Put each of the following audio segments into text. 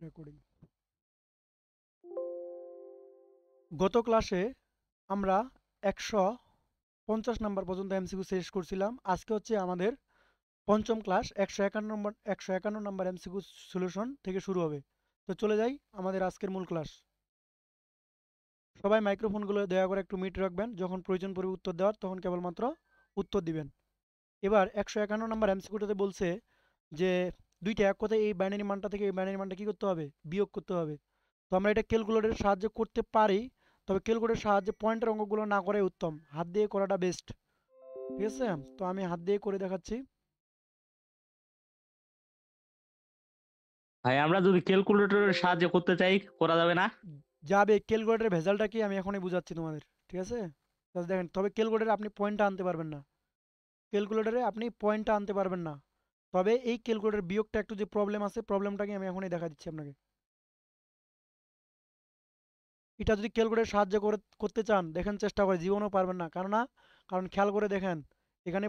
Recording. গত ক্লাসে আমরা 150 নাম্বার পর্যন্ত এমসিকিউ শেষ করছিলাম। আজকে হচ্ছে আমাদের পঞ্চম ক্লাস, 151 নাম্বার এমসিকিউ সলিউশন থেকে শুরু হবে। তো চলে যাই আমাদের আজকের মূল ক্লাস। সবাই মাইক্রোফোনগুলো দয়া করে একটু মিউট রাখবেন, যখন প্রয়োজন পড়বে উত্তর দেওয়ার তখন কেবলমাত্র উত্তর দিবেন। এবার 151 নাম্বার এমসিকিউটাতে বলছে যে দুইটা এক কথায় এই বাইনারি মানটা থেকে এই বাইনারি মানটা কি করতে হবে, বিয়োগ করতে হবে। তো আমরা এটা ক্যালকুলেটরের সাহায্যে করতে পারি, তবে ক্যালকুলেটরের সাহায্যে পয়েন্টের অঙ্কগুলো না করাই উত্তম, হাত দিয়ে করাটা বেস্ট। ঠিক আছে, তো আমি হাত দিয়ে করে দেখাচ্ছি। ভাই আমরা যদি ক্যালকুলেটরের সাহায্যে করতে চাই করা যাবে না? যাবে, ক্যালকুলেটরের ভেজালটা কি আমি এখনই বুঝাচ্ছি তোমাদের। ঠিক আছে, জাস্ট দেখেন, তবে ক্যালকুলেটরে আপনি পয়েন্টটা আনতে পারবেন না। ক্যালকুলেটরে আপনি পয়েন্টটা আনতে পারবেন না, তবে এই ক্যালকুলেটর বিয়োগটা একটু যে প্রবলেম আছে, প্রবলেমটাকে আমি এখনই দেখা দিচ্ছি আপনাকে। এটা যদি ক্যালকুলেটর সাহায্য করে করতে চান, দেখেন চেষ্টা করে, জীবনেও পারবেন না। কারণ খেয়াল করে দেখেন, এখানে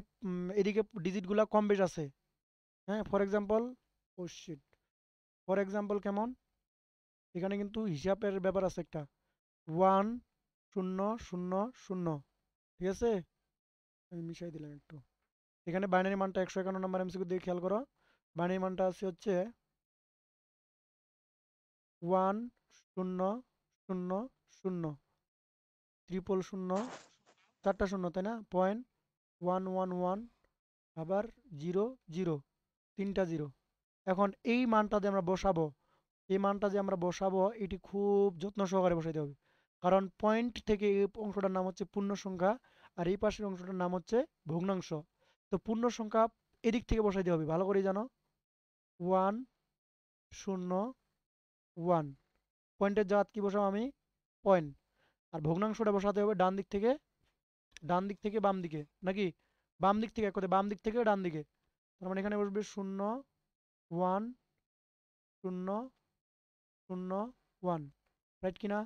এদিকে ডিজিটগুলো কম বেশ আছে। হ্যাঁ, ফর এক্সাম্পল, ও শিট, ফর এক্সাম্পল কেমন, এখানে কিন্তু হিসাবের ব্যাপার আছে একটা, 1 0 0 0। ঠিক আছে, আমি মিশাই দিলাম একটু। এখানে বাইনারি মানটা 151 নাম্বার এমসিকিউ দিয়ে খেয়াল করো। বাইনারি মানটা আছে হচ্ছে 1 0 0 0, 000, চারটা শূন্য, তাই না? 0.111, আবার 0 0, তিনটা জিরো। এখন এই মানটা যে আমরা বসাবো, এই মানটা যে আমরা বসাবো, এটি খুব যত্ন সহকারে বসাইতে হবে। কারণ পয়েন্ট থেকে এই অংশটার নাম হচ্ছে পূর্ণ সংখ্যা, আর এই পাশের অংশটার নাম হচ্ছে ভগ্নাংশ। তো পূর্ণ সংখ্যা এদিক থেকে বসাইতে হবে, ভালো করে জানো। 1 0 1, পয়েন্টের জায়গা কি বসাবো আমি, পয়েন্ট। আর ভগ্নাংশটা বসাতে হবে ডান দিক থেকে, ডান দিক থেকে বাম দিকে, নাকি বাম দিক থেকে, এক কথায় বাম দিক থেকে ডান দিকে। তার মানে এখানে বসবে 0 1 0 0 1, রাইট কিনা?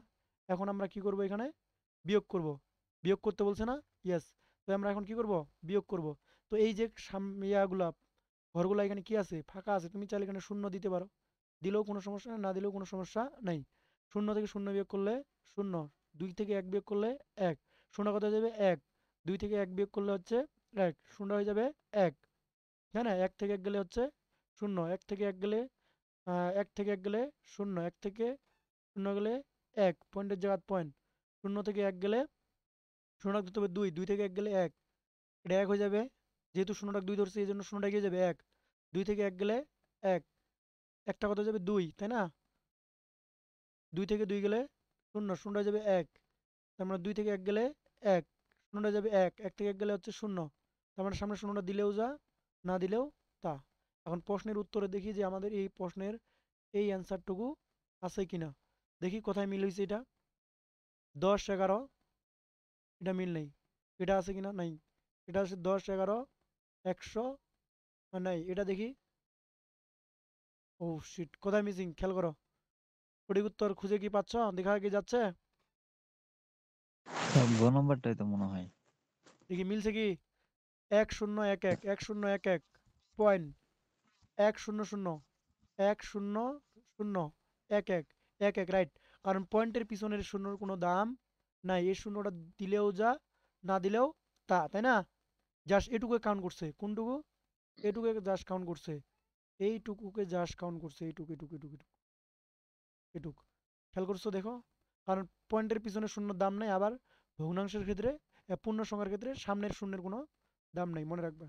এখন আমরা কি করব, এখানে বিয়োগ করব। বিয়োগ করতে বলছে না? ইয়েস। তো আমরা এখন কি করব, বিয়োগ করব। তো এই যে ইয়াগুলা, ঘরগুলা এখানে কি আছে, ফাঁকা আছে, তুমি চাইলে এখানে শূন্য দিতে পারো, দিলেও কোনো সমস্যা নেই, না দিলেও কোনো সমস্যা নেই। শূন্য থেকে শূন্য বিয়োগ করলে শূন্য, 2 থেকে 1 বিয়োগ করলে 1, শূন্য কত হয়ে যাবে 1, 2 থেকে 1 বিয়োগ করলে হচ্ছে 1, শূন্য হয়ে যাবে 1। হ্যাঁ না, 1 থেকে 1 গেলে হচ্ছে শূন্য, 1 থেকে 1 গেলে 1 থেকে 1 গেলে শূন্য, 1 থেকে শূন্য গেলে 1, পয়েন্টের জায়গা পয়েন্ট। শূন্য থেকে 1 গেলে শূন্য রাখতে হবে 2, 2 থেকে 1 গেলে 1, এটা 1 হয়ে যাবে। যেহেতু শূন্যটা 2 ধরছে, এই জন্য শূন্যটা এগিয়ে যাবে 1, 2 থেকে 1 গেলে 1, একটা কত হয়ে যাবে 2, তাই না? 2 থেকে 2 গেলে শূন্য, শূন্য হয়ে যাবে 1, তার মানে 2 থেকে 1 গেলে 1, শূন্যটা যাবে 1, 1 থেকে 1 গেলে হচ্ছে শূন্য। তার মানে সামনে শূন্যটা দিলেও যা, না দিলেও তা। এখন প্রশ্নের উত্তরে দেখি যে আমাদের এই প্রশ্নের এই অ্যান্সারটুকু আছে কিনা। দেখি কোথায় মিল হয়েছে এটা। 10 11, এটা মিল নেই। এটা আছে কিনা, নাই। এটা আছে 10 11 100, নাই। এটা দেখি, ও শিট, কোথায় মিসিং খেয়াল করো। সঠিক উত্তর খুঁজে কি পাচ্ছ, দেখা কি যাচ্ছে? গ নম্বরটাই তো মনে হয়। দেখি মিলছে কি। 1011, 1011 পয়েন্ট, 100, 100, 11 11, রাইট। কারণ পয়েন্টের পিছনের শূন্যর কোনো দাম নাই, এই শূন্যটা দিলেও যা, না দিলেও তা, তাই না? জাস্ট এটুকু কাউন্ট করছে, কোনটুকু, এটুকু জাস্ট কাউন্ট করছে, এইটুকুকে জাস্ট কাউন্ট করছে, এইটুকু এটুকু এটুকু এটুকু এটুকু। খেয়াল করছো, দেখো। কারণ পয়েন্টের পিছনে শূন্যর দাম নাই, আবার ভগ্নাংশের ক্ষেত্রে, পূর্ণ সংখ্যার ক্ষেত্রে সামনের শূন্যের কোনো দাম নাই, মনে রাখবে।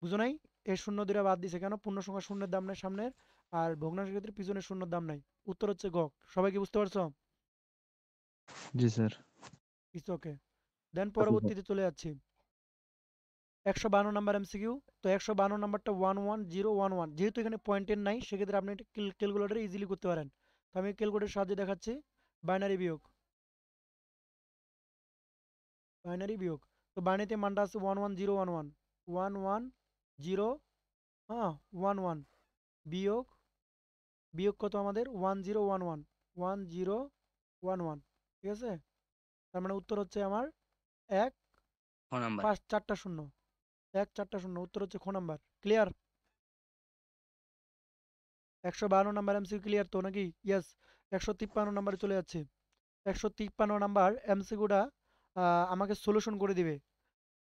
বুঝো নাই? এই শূন্য দুটা বাদ দিছে কেন, পূর্ণ সংখ্যা শূন্যের দাম নাই সামনের, আর ভগ্নাংশের ক্ষেত্রে পিছনের শূন্যর দাম নাই। উত্তর হচ্ছে গ। সবাই কি বুঝতে পারছো? জি স্যার। It's okay. দেন আচ্ছা স্যার। পরবর্তীতে চলে যাচ্ছি। 152 নাম্বার এমসিকিউ। তো 152 নাম্বারটা 1 1 0 1 1, যেহেতু এখানে পয়েন্টের নাই, সেক্ষেত্রে আপনি এটা ক্যালকুলেটরে ইজিলি করতে পারেন। তো আমি ক্যালকুলেটরের সাহায্যে দেখাচ্ছি। বাইনারি বিয়োগ, বাইনারি বিয়োগ। তো বাইনারিতে মানটা আছে 1 1 0 1 1, 1 1 0, হ্যাঁ 1 1, বিয়োগ, বিয়োগ কত আমাদের 1 0 1 1, 1 0 1 1। ঠিক আছে, তার মানে উত্তর হচ্ছে আমার 1 ক নাম্বার? 5 4টা শূন্য, 1 4টা শূন্য, উত্তর হচ্ছে খ number. Clear? 152 number MCQ clear তো নাকি? ইয়েস। 153 নাম্বারে চলে যাচ্ছে। 153 নাম্বার এমসিকিউটা আমাকে সলিউশন করে দিবে।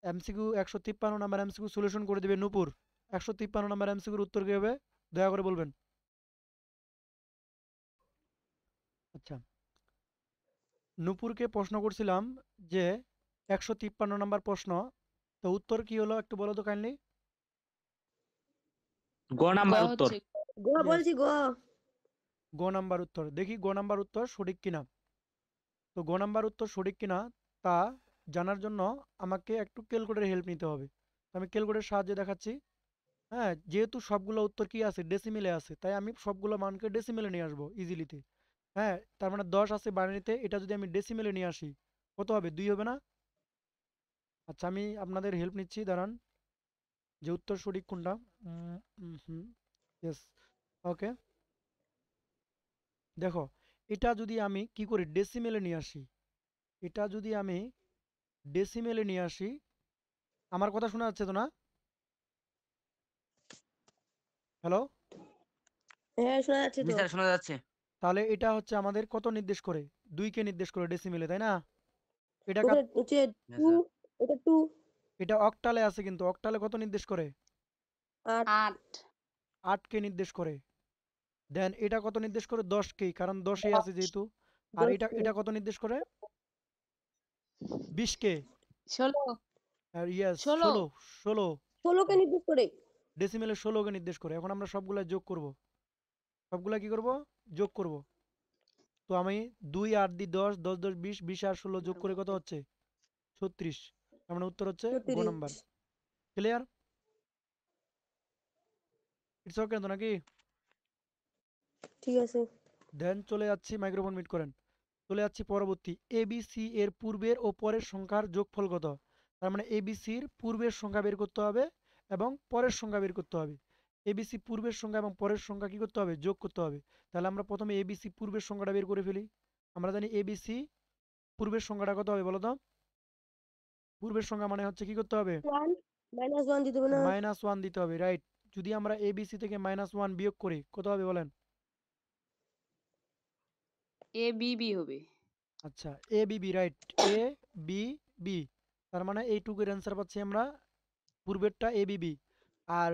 এমসিকিউ 153 নাম্বার এমসিকিউ সলিউশন করে দিবে নূপুর। 153 নাম্বার এমসিকিউর উত্তর কি হবে দয়া করে বলবেন। আচ্ছা, নূপুরকে প্রশ্ন করছিলাম যে 153 নাম্বার প্রশ্ন, তো উত্তর কি হলো একটু বলো তো কাইন্ডলি। গ গ নাম্বার উত্তর। হচ্ছে গ ইয়েস, বলছি গ। গ নাম্বার উত্তর। দেখি গ নাম্বার উত্তর সঠিক কিনা। তো গ নাম্বার উত্তর সঠিক কিনা তা জানার জন্য আমাকে একটু ক্যালকুলেটরের হেল্প নিতে হবে। তো আমি ক্যালকুলেটরের সাহায্যে দেখাচ্ছি। হ্যাঁ, যেহেতু সবগুলো উত্তর কি আছে ডেসিমেলে আছে, তাই আমি সবগুলো মানকে ডেসিমেলে নিয়ে আসবো ইজিলিতে। হ্যাঁ, তার মানে 10 আছে বাইনারিতে, এটা যদি আমি ডেসিমেলে নিয়ে আসি কত হবে? 2 হবে না? আচ্ছা, আমি আপনাদের হেল্প নিচ্ছি, দাঁড়ান, যে উত্তর সঠিক কোনটা। ইয়েস, ওকে। দেখো, এটা যদি আমি কি করি ডেসিমেলে নিয়ে আসি, এটা যদি আমি ডেসিমেলে নিয়ে আসি, আমার কথা শোনা যাচ্ছে তো না? হ্যালো? হ্যাঁ শোনা যাচ্ছে জি তো। স্যার শোনা যাচ্ছে। তাহলে এটা হচ্ছে আমাদের কত নির্দেশ করে? 2 কে নির্দেশ করে ডেসিমেলে, তাই না? এটা ওটা হচ্ছে হ্যাঁ টু, স্যার। এটা টু। এটা অক্টালে আছে, কিন্তু অক্টালে কত নির্দেশ করে? 8। 8 8 কে নির্দেশ করে। দেন এটা কত নির্দেশ করে? 10 কে, কারণ 10 আছে যেহেতু। আর 10 এটা কে। এটা কত নির্দেশ করে? 20 কে। 16 আর ইয়েস, 16 16। 16 16 কে নির্দেশ করে। ডেসিমেলে 16 কে নির্দেশ করে। এখন আমরা সবগুলা যোগ করব। সবগুলা কি করব? যোগ করব। তো আমি 2 আর 2 10, 10 10 20, 20 আর 16 যোগ করে কত হচ্ছে? 36। তার মানে উত্তর হচ্ছে গ নাম্বার। 34। ক্লিয়ার? ইটস ওকে তো নাকি? ঠিক আছে। দেন চলে যাচ্ছি, মাইক্রোফোন মিট করেন। চলে যাচ্ছি পরবর্তী। এবিসি এর পূর্বের ও পরের সংখ্যার যোগফল কত? তার মানে এবিসির পূর্বের সংখ্যা বের করতে হবে এবং পরের সংখ্যা বের করতে হবে। এবিসি পূর্বের সংখ্যা এবং পরের সংখ্যা কি করতে হবে? যোগ করতে হবে। তাহলে আমরা প্রথমে এবিসি পূর্বের সংখ্যাটা বের করে ফেলি। আমরা জানি এবিসি পূর্বের সংখ্যাটা কত হবে বলো তো? পূর্বের সংখ্যা মানে হচ্ছে কি করতে হবে? 1 -1 দিতে হবে না? -1 দিতে হবে, রাইট। যদি আমরা এবিসি থেকে -1 বিয়োগ করি কত হবে বলেন? এ বি বি হবে। আচ্ছা, এ বিবি, রাইট। এ বি বি, তার মানে এইটুকুর অ্যান্সার পাচ্ছি আমরা, পূর্বেরটা এ বিবি। আর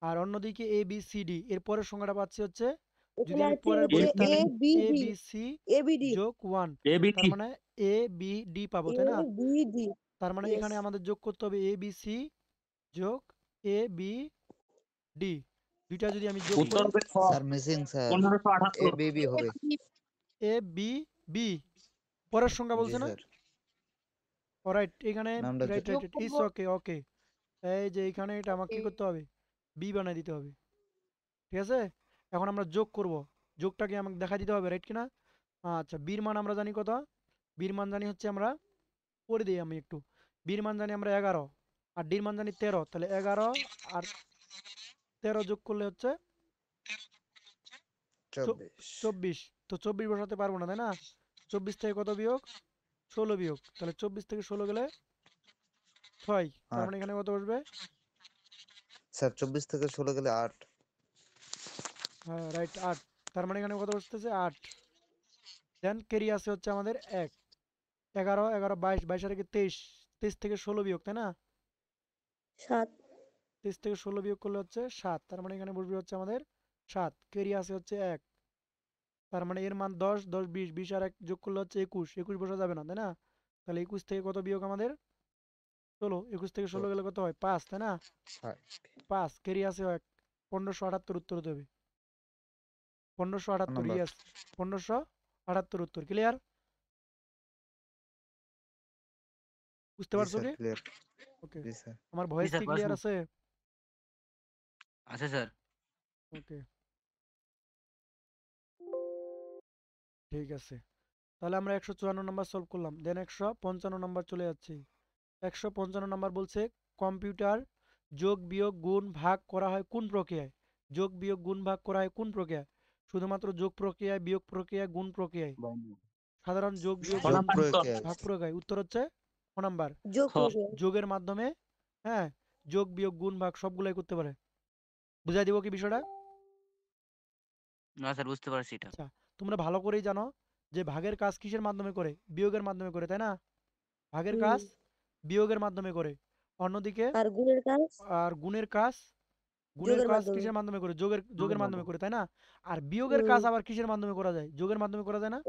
আর অন্যদিকে এ বি সি ডি, এর পরের সংখ্যাটা পাচ্ছি হচ্ছে, যদি এখানে আমি আছে পরের হচ্ছে বলি এ তাহলে B A D, B C A B D, যোগ 1, তার এবিসি। মানে এ বি ডি পাবো, এ তাই না? B D. তার মানে ইয়েস। এখানে আমাদের যোগ করতে হবে এ বি সি যোগ এ বি ডি। দুইটা যদি আমি যোগ উত্তর করি, হবে খ, স্যার মিসিং স্যার, এ 1578। বিবি হবে। এ বি বি, পরের সংখ্যা জি বলছে না? স্যার, অলরাইট, এখানে নামটা রাইট যোগ রাইট করব। ইটস ওকে ওকে। এই যে এখানে এটা আমাকে কি করতে হবে? বি বানাই দিতে হবে, ঠিক আছে? এখন আমরা যোগ করব, যোগটাকে আমাকে দেখা দিতে হবে, রাইট কিনা? আচ্ছা, বির মান আমরা জানি কত? বির মান জানি হচ্ছে আমরা, করে দিই আমি একটু। বির মান জানি আমরা 11, আর ডির মান জানি 13, তাহলে 11 আর 13 যোগ করলে হচ্ছে 24। 24। তো 24 বসাতে পারবো না, তাই না? 24 থেকে কত বিয়োগ? 16 বিয়োগ, তাহলে 24 থেকে 16 গেলে 6, তার 8 মানে এখানে কত বসবে? স্যার, 24 থেকে 16 গেলে 8। হ্যাঁ রাইট, 8। তার মানে এখানে কত বসতেছে? 8। দেন ক্যারি আছে হচ্ছে আমাদের 1। 11 11 22, 22 আর 23, 23 থেকে 16 বিয়োগ, তাই না? 7। 23 থেকে 16 বিয়োগ করলে হচ্ছে 7, তার মানে এখানে বসবে হচ্ছে আমাদের 7। ক্যারি আছে হচ্ছে 1, তার মানে এর মান 10 10 20, 20 আর 1 যোগ করলে হচ্ছে 21, 21 বসা যাবে না, তাই না? তাহলে 21 থেকে কত বিয়োগ আমাদের? 16, 21 থেকে 16 গেলে কত হয়? 5, তাই না? 5, ক্যারি আছে 1, 1578 উত্তর হতে হবে। 1578, নাম্বার। ইয়েস, 1578 উত্তর। ক্লিয়ার? বুঝতে জি পারছো স্যার, কি? ক্লিয়ার। ওকে। জি স্যার। আমার জি ভয়েস স্যার কি প্রশ্ন ক্লিয়ার আছে? আছে স্যার। ওকে, ঠিক আছে। তাহলে আমরা 154 নাম্বার সলভ করলাম, দেন 155 নাম্বার চলে যাচ্ছি। 155 নাম্বার বলছে কম্পিউটার যোগ বিয়োগ গুণ ভাগ করা হয় কোন প্রক্রিয়ায়? যোগ বিয়োগ গুণ ভাগ করা হয় কোন প্রক্রিয়ায়? শুধুমাত্র যোগ প্রক্রিয়ায়, বিয়োগ প্রক্রিয়ায়, গুণ প্রক্রিয়ায়? সাধারণ যোগ বিয়োগ খ যোগ গুণ নাম্বার উত্তর। প্রক্রিয়া। ভাগ প্রক্রিয়ায়। উত্তর হচ্ছে ক নাম্বার। যোগ খ। করবে। যোগের মাধ্যমে, হ্যাঁ, যোগ বিয়োগ গুণ ভাগ সবগুলাই করতে পারে। বুঝাই দিব কি বিষয়টা? না স্যার বুঝতে পারছি এটা। আচ্ছা, তোমরা ভালো করেই জানো যে ভাগের কাজ কিসের মাধ্যমে করে? বিয়োগের মাধ্যমে করে, তাই না? ভাগের হুম। কাজ বিয়োগের মাধ্যমে করে। অন্যদিকে আর গুণের কাজ আর গুণের কাজ যোগের মাধ্যমে। কিসের মাধ্যমে করে? যোগের যোগের মাধ্যমে করে, তাই না? আর বিয়োগের হুম। কাজ আবার কিসের মাধ্যমে করা যায়? যোগের মাধ্যমে করা যায় না?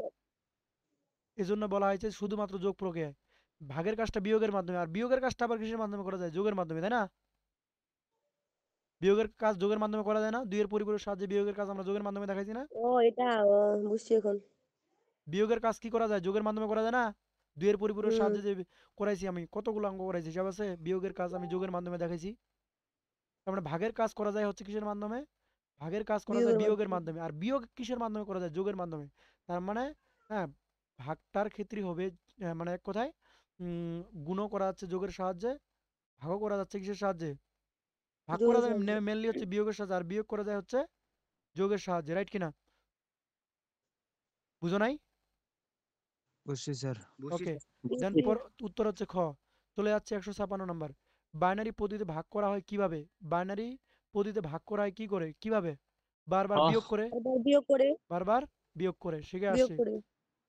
এজন্য বলা হয়েছে শুধুমাত্র যোগ প্রক্রিয়ায়। ভাগের কাজটা বিয়োগের মাধ্যমে, আর বিয়োগের কাজটা আবার কিসের মাধ্যমে করা যায়? যোগের মাধ্যমে, তাই না? বিয়োগের কাজ যোগের মাধ্যমে করা যায় না? দুইয়ের পরিপূরকের সাহায্যে বিয়োগের কাজ আমরা যোগের মাধ্যমে দেখাইছি না? ও এটা বুঝছি এখন। বিয়োগের কাজ কি করা যায়? যোগের মাধ্যমে করা যায় না? দুইয়ের পরিপূরকের হুম। সাহায্যে যে করাইছি আমি, কতগুলো অঙ্ক করাইছি, সব আছে? বিয়োগের কাজ আমি যোগের মাধ্যমে দেখাইছি। তার মানে ভাগের কাজ করা যায় হচ্ছে কিসের মাধ্যমে? ভাগের কাজ করা যায় বিয়োগের বিয়োগের মাধ্যমে। মাধ্যমে। আর বিয়োগ কিসের মাধ্যমে করা যায়? যোগের মাধ্যমে। তার মানে হ্যাঁ, ভাগটার ক্ষেত্রে হবে মানে এক কথায় উম, গুণও করা যাচ্ছে যোগের সাহায্যে, ভাগও করা যাচ্ছে কিসের সাহায্যে? ভাগ করা যোগের যায় সাহায্যে। মেনলি হচ্ছে বিয়োগের সাহায্যে, আর বিয়োগ করা যায় হচ্ছে যোগের সাহায্যে, রাইট কিনা? বুঝো নাই? বুঝছি স্যার। ওকে, দেন বুঝছি। উত্তর হচ্ছে খ। চলে যাচ্ছে 156 নম্বর। বাইনারি পদ্ধতিতে ভাগ করা হয় কিভাবে? বাইনারি পদ্ধতিতে ভাগ করা হয় কি করে, কিভাবে? বারবার হ বিয়োগ করে, আবার বিয়োগ করে বারবার বিয়োগ করে, শিখে বিয়োগ আসছি। করে।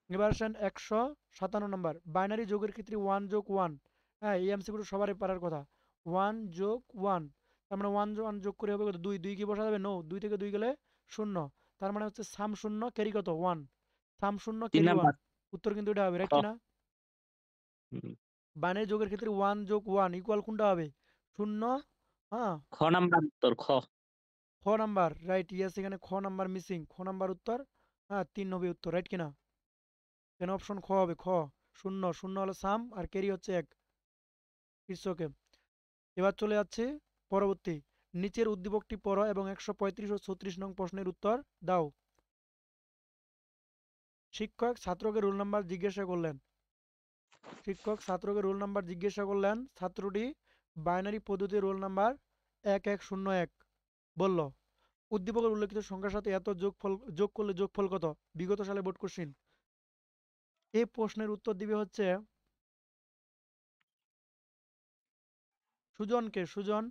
এবার আসেন 157 নম্বর। বাইনারি যোগের ক্ষেত্রে 1+1, হ্যাঁ এই এমসিকিউটা সবারই পারার কথা। 1+1, তার মানে 1 যোগ করে হবে কত? 2। 2 কি বসা যাবে? নো, 2 থেকে 2 গেলে 0। তার মানে হচ্ছে সাম শূন্য ক্যারি কত? 1। সাম শূন্য 3 ক্যারি 1। নাম্বার। উত্তর কিন্তু এটা হবে, খ। রাইট কিনা? হুম। বাইনারি যোগের ক্ষেত্রে 1+1 ইকুয়াল কোনটা হবে? 0। হ্যাঁ, খ নাম্বার উত্তর খ। খ নাম্বার, রাইট, ইয়েস, এখানে খ নাম্বার মিসিং, খ নাম্বার উত্তর। হ্যাঁ, 3 হবে উত্তর, রাইট কিনা? কেন অপশন খ হবে? খ, 0, 0 হলো সাম আর ক্যারি হচ্ছে 1। It's okay. এবার চলে যাচ্ছে পরবর্তী। নিচের উদ্দীপকটি পড়ো এবং 135 ও 36 নং প্রশ্নের উত্তর দাও। শিক্ষক ছাত্রকে রোল নাম্বার জিজ্ঞাসা করলেন। শিক্ষক ছাত্রকে রোল নাম্বার জিজ্ঞাসা করলেন। ছাত্রটি বাইনারি পদ্ধতির রোল নাম্বার 1101 বলল। উদ্দীপকের উল্লেখিত সংখ্যার সাথে এত যোগ করলে যোগফল কত? বিগত সালে বোর্ড কোশ্চিন। এই প্রশ্নের উত্তর দিবে হচ্ছে সুজনকে। সুজন,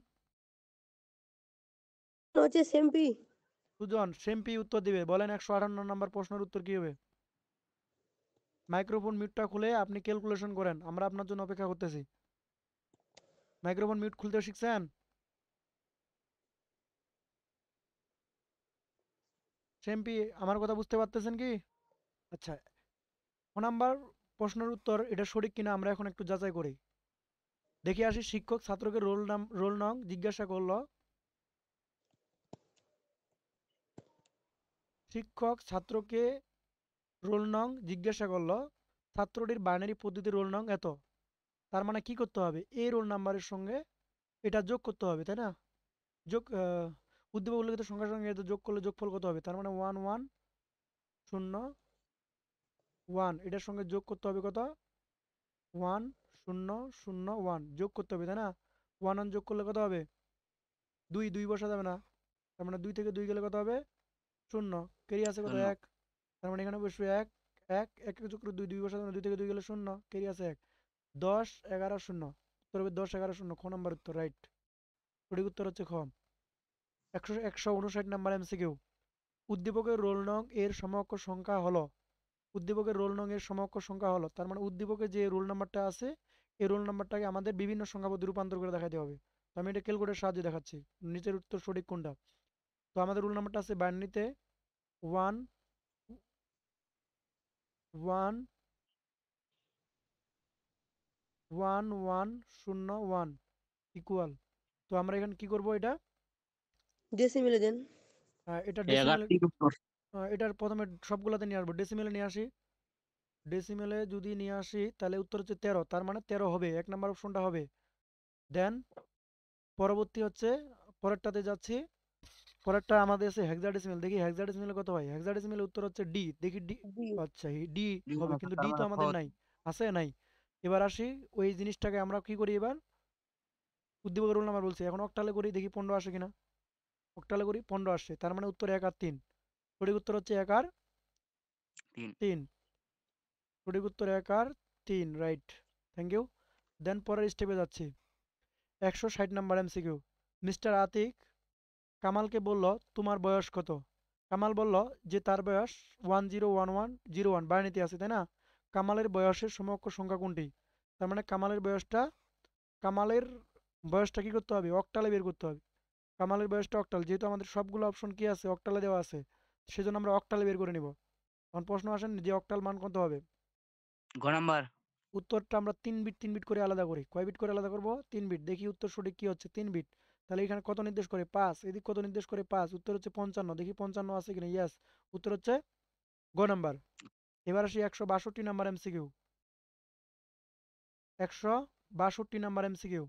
হচ্ছে সেমপি। সুজন সেমপি উত্তর দিবে। বলেন 158 নম্বর প্রশ্নের উত্তর কি হবে? মাইক্রোফোন মিউটটা খুলে আপনি ক্যালকুলেশন করেন, আমরা আপনার জন্য অপেক্ষা করতেছি। মাইক্রোফোন মিউট খুলতে শিখছেন? সেমপি, আমার কথা বুঝতে পারতেছেন কি? আচ্ছা, নাম্বার প্রশ্নের উত্তর এটা সঠিক কিনা আমরা এখন একটু যাচাই করি। দেখে আসি। শিক্ষক ছাত্রকে রোল নং জিজ্ঞাসা করলো। শিক্ষক ছাত্রকে রোল নং জিজ্ঞাসা করলো। ছাত্রটির বাইনারি পদ্ধতি রোল নং এত। তার মানে কি করতে হবে? এই রোল নাম্বারের সঙ্গে এটা যোগ করতে হবে, তাই না? যোগ উদ্দীপক উল্লেখিত সংখ্যার সঙ্গে এটা যোগ করলে যোগফল কত হবে? তার মানে 1 1 0 1, এটার সঙ্গে যোগ করতে হবে কত? 1 0 0 1 যোগ করতে হবে, তাই না? 1 1 যোগ করলে কত হবে? 2। 2 বসা যাবে না। তার মানে 2 থেকে 2 গেলে কত হবে? 0। ক্যারি আছে কত? 0। 1। তার মানে এখানে বসবে 1 1 1 যোগ করে 2 2 বসা যাবে না। 2 থেকে 2 গেলে 0, ক্যারি আছে 1। 10 11 0, উত্তর হবে 10 11 0, খ নাম্বার উত্তর, রাইট। সঠিক উত্তর হচ্ছে খ। 159 নাম্বার এমসিকিউ। উদ্দীপকের রোল নং এর সমঅক্ষর সংখ্যা হলো। উদ্দীপকের রোল নং এর সমঅক্ষর সংখ্যা হলো, তার মানে উদ্দীপকে যে রোল নাম্বারটা আছে এই রোল নাম্বারটাকে আমাদের বিভিন্ন সংখ্যা পদ্ধতি রূপান্তর করে দেখাতে হবে। তো আমি এটা ক্যালকুলেটরের সাহায্যে দেখাচ্ছি নিচের উত্তর সঠিক কোনটা। তো আমাদের রোল নাম্বারটা আছে বাইনারিতে 1 1 1 1 0 1 ইকুয়াল। তো আমরা এখানে কি করব? এটা ডেসিমেলে দেন। এটা 11 ডেসিমেলে, 3 উত্তর। এটার প্রথমে সবগুলাতে নিয়ে আসবো, ডেসিমেলে নিয়ে আসি। ডেসিমেলে যদি নিয়ে আসি তাহলে উত্তর হচ্ছে 13, তার মানে 13 হবে, 1 নাম্বার অপশনটা হবে। দেন পরবর্তী হচ্ছে পরেরটাতে যাচ্ছি। পরেরটা আমাদের আছে হেক্সাডেসিমেল। দেখি হেক্সাডেসিমেলে কত হয়। হেক্সাডেসিমেলে উত্তর হচ্ছে ডি। দেখি ডি। ডি। আচ্ছা, ডি হবে, আচ্ছা, কিন্তু তার ডি তো মানে আমাদের নাই। আছে নাই? এবার আসি, ওই জিনিসটাকে আমরা কি করি এবার? উদ্দীপকের রোল নাম্বার বলছি, এখন অক্টালে করি, দেখি 15 আসে কিনা। অক্টালে করি, 15 আসছে, তার মানে উত্তর 1 আর 3। সঠিক উত্তর হচ্ছে 1 আর 3। 3। সঠিক উত্তর 1 আর 3, রাইট। Thank you. দেন পরের স্টেপে যাচ্ছি। 160 নাম্বার এমসিকিউ। মিস্টার আতিক কামালকে বলল, তোমার বয়স কত? কামাল বলল যে তার বয়স 101101 বাইনারিতে আছে, তাই না? কামালের বয়সের সমকক্ষ সংখ্যা কোনটি? তার মানে কামালের বয়সটা কি করতে হবে? অক্টালে বের করতে হবে। কামালের বয়সটা অক্টাল, যেহেতু আমাদের সবগুলো অপশন কি আছে, অক্টালে দেওয়া আছে, সেজন্য আমরা অক্টালে বের করে নিব। এখন প্রশ্ন আসেন যে অক্টাল মান কত হবে? ঘ নাম্বার। উত্তরটা আমরা 3 বিট করে আলাদা করি। কয় বিট করে আলাদা করব? 3 বিট। দেখি উত্তর সঠিক কি হচ্ছে, 3 বিট। তাহলে এখানে কত নির্দেশ করে? 5। এদিক কত নির্দেশ করে? 5। উত্তর হচ্ছে 55। দেখি 55 আছে কিনা। ইয়েস, উত্তর হচ্ছে গ নাম্বার। এবার আসি 162 number MCQ. 162 number MCQ.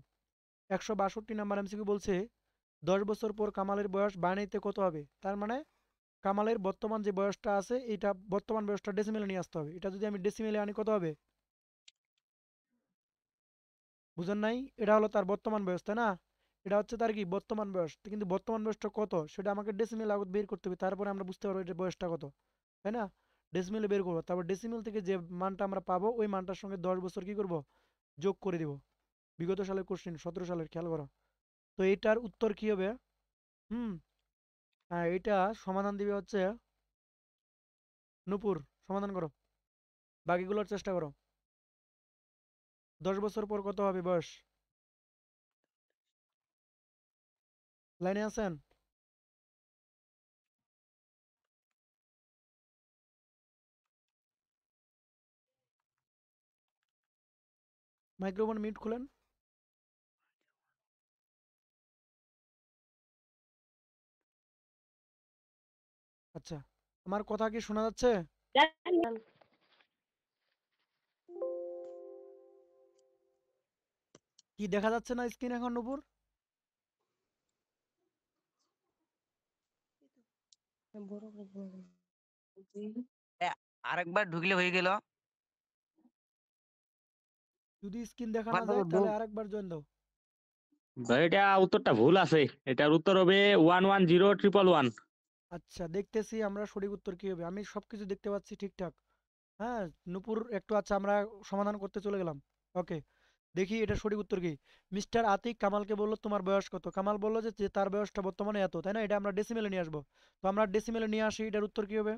162 number MCQ বলছে 10 বছর পর কামালের বয়স বাইনারিতে কত হবে? তার মানে কামালের বর্তমান যে বয়সটা আছে, এটা বর্তমান বয়সটা ডেসিমেলে নিয়ে আসতে হবে। এটা যদি আমি ডেসিমেলে আনি কত হবে? বুঝেন নাই? এটা হলো তার বর্তমান বয়স, তাই না? এটা হচ্ছে তার কি বর্তমান বয়স। তো কিন্তু বর্তমান বয়সটা কত সেটা আমাকে ডেসিমেল আগত বের করতে হবে, তারপরে আমরা বুঝতে পারবো এটার বয়সটা কত, তাই না? ডেসিমেলে বের করবো, তারপর ডেসিমেল থেকে যে মানটা আমরা পাবো ওই মানটার সঙ্গে 10 বছর কি করব, যোগ করে দিব। বিগত সালের কোশ্চেন, 17 সালের, খেয়াল করো। তো এটার উত্তর কি হবে? হুম, হ্যাঁ, এটা সমাধান দিবে হচ্ছে নূপুর। সমাধান করো, বাকিগুলোর চেষ্টা করো। 10 বছর পর কত হবে বয়স? লাইনে আছেন? মাইক্রোফোন মিউট খুলেন। আচ্ছা, আমার কথা কি শোনা যাচ্ছে? কি দেখা যাচ্ছে না স্ক্রিন এখন নূপুর? এ, আরেকবার ঢুকলে হয়ে গেল। যদি স্ক্রিন দেখা না যায় তাহলে আরেকবার জয়েন দাও। ভাই এটা উত্তরটা ভুল আছে, এটার উত্তর হবে 110111। আচ্ছা, দেখতেছি আমরা সঠিক উত্তর কি হবে। আমি সবকিছু দেখতে পাচ্ছি ঠিকঠাক। হ্যাঁ, নূপুর একটু, আচ্ছা আমরা সমাধান করতে চলে গেলাম। ওকে, দেখি এটা সঠিক উত্তর কি। মিস্টার আতিক কামালকে বলল তোমার বয়স কত? কামাল বলল যে তার বয়সটা বর্তমানে এত, তাই না? এটা আমরা ডেসিমেলে নিয়ে আসবো। তো আমরা ডেসিমেলে নিয়ে আসি, এটার উত্তর কি হবে?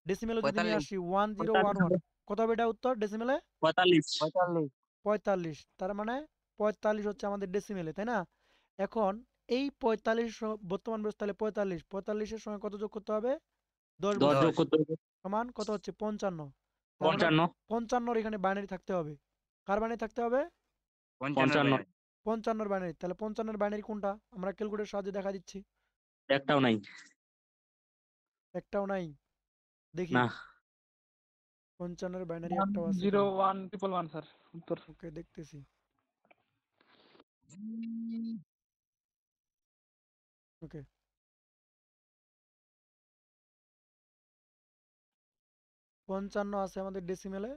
ডেসিমেলে যদি নিয়ে 45। আসি 1011, কত হবে এটা উত্তর ডেসিমেলে? 45। 45। তার মানে 45 হচ্ছে আমাদের ডেসিমেলে, তাই না? এখন এই 45 বর্তমান বয়স, তাহলে 45 এর সঙ্গে কত যোগ করতে হবে? 10 10 বছর। যোগ 10। করতে হবে সমান কত হচ্ছে? 55। তার মানে 55। 55 এখানে বাইনারি থাকতে হবে। কার বাইনারি থাকতে হবে? 55 55 বাইনারি। 55 বাইনারি। তাহলে 55 বাইনারি কোনটা? আমরা ক্যালকুলেটর সাহায্যে দেখা দিচ্ছি। একটাও নাই। একটাও নাই? দেখি না। 55 বাইনারি ওয়ান একটাও আছে জিরো কিনা। ওয়ান ট্রিপল ওয়ান স্যার উত্তর। ওকে, দেখতেছি। ওকে, 55 আছে আমাদের ডেসিমেলে।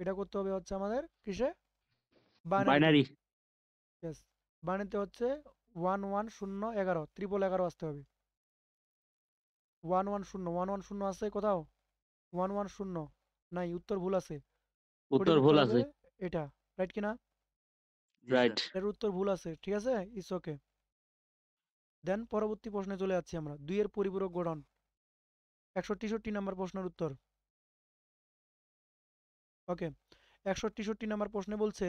এটা করতে হবে হচ্ছে আমাদের কিসে? বাইনারিতে। বাইনারি। ইয়েস, বাইনারিতে হচ্ছে 1111 ট্রিপল 11 আসতে হবে। 110 আছে কোথাও? 110 নাই, উত্তর ভুল আছে। সঠিক উত্তর উত্তর ভুল হবে আছে। এটা, রাইট কিনা? জি রাইট। স্যার। এর উত্তর ভুল আছে, ঠিক আছে, ইটস ওকে। দেন পরবর্তী প্রশ্নে চলে যাচ্ছি আমরা। 2 এর পরিপূরক গঠন। 163 নাম্বার প্রশ্নের উত্তর। ওকে, 163 নাম্বার প্রশ্নে বলছে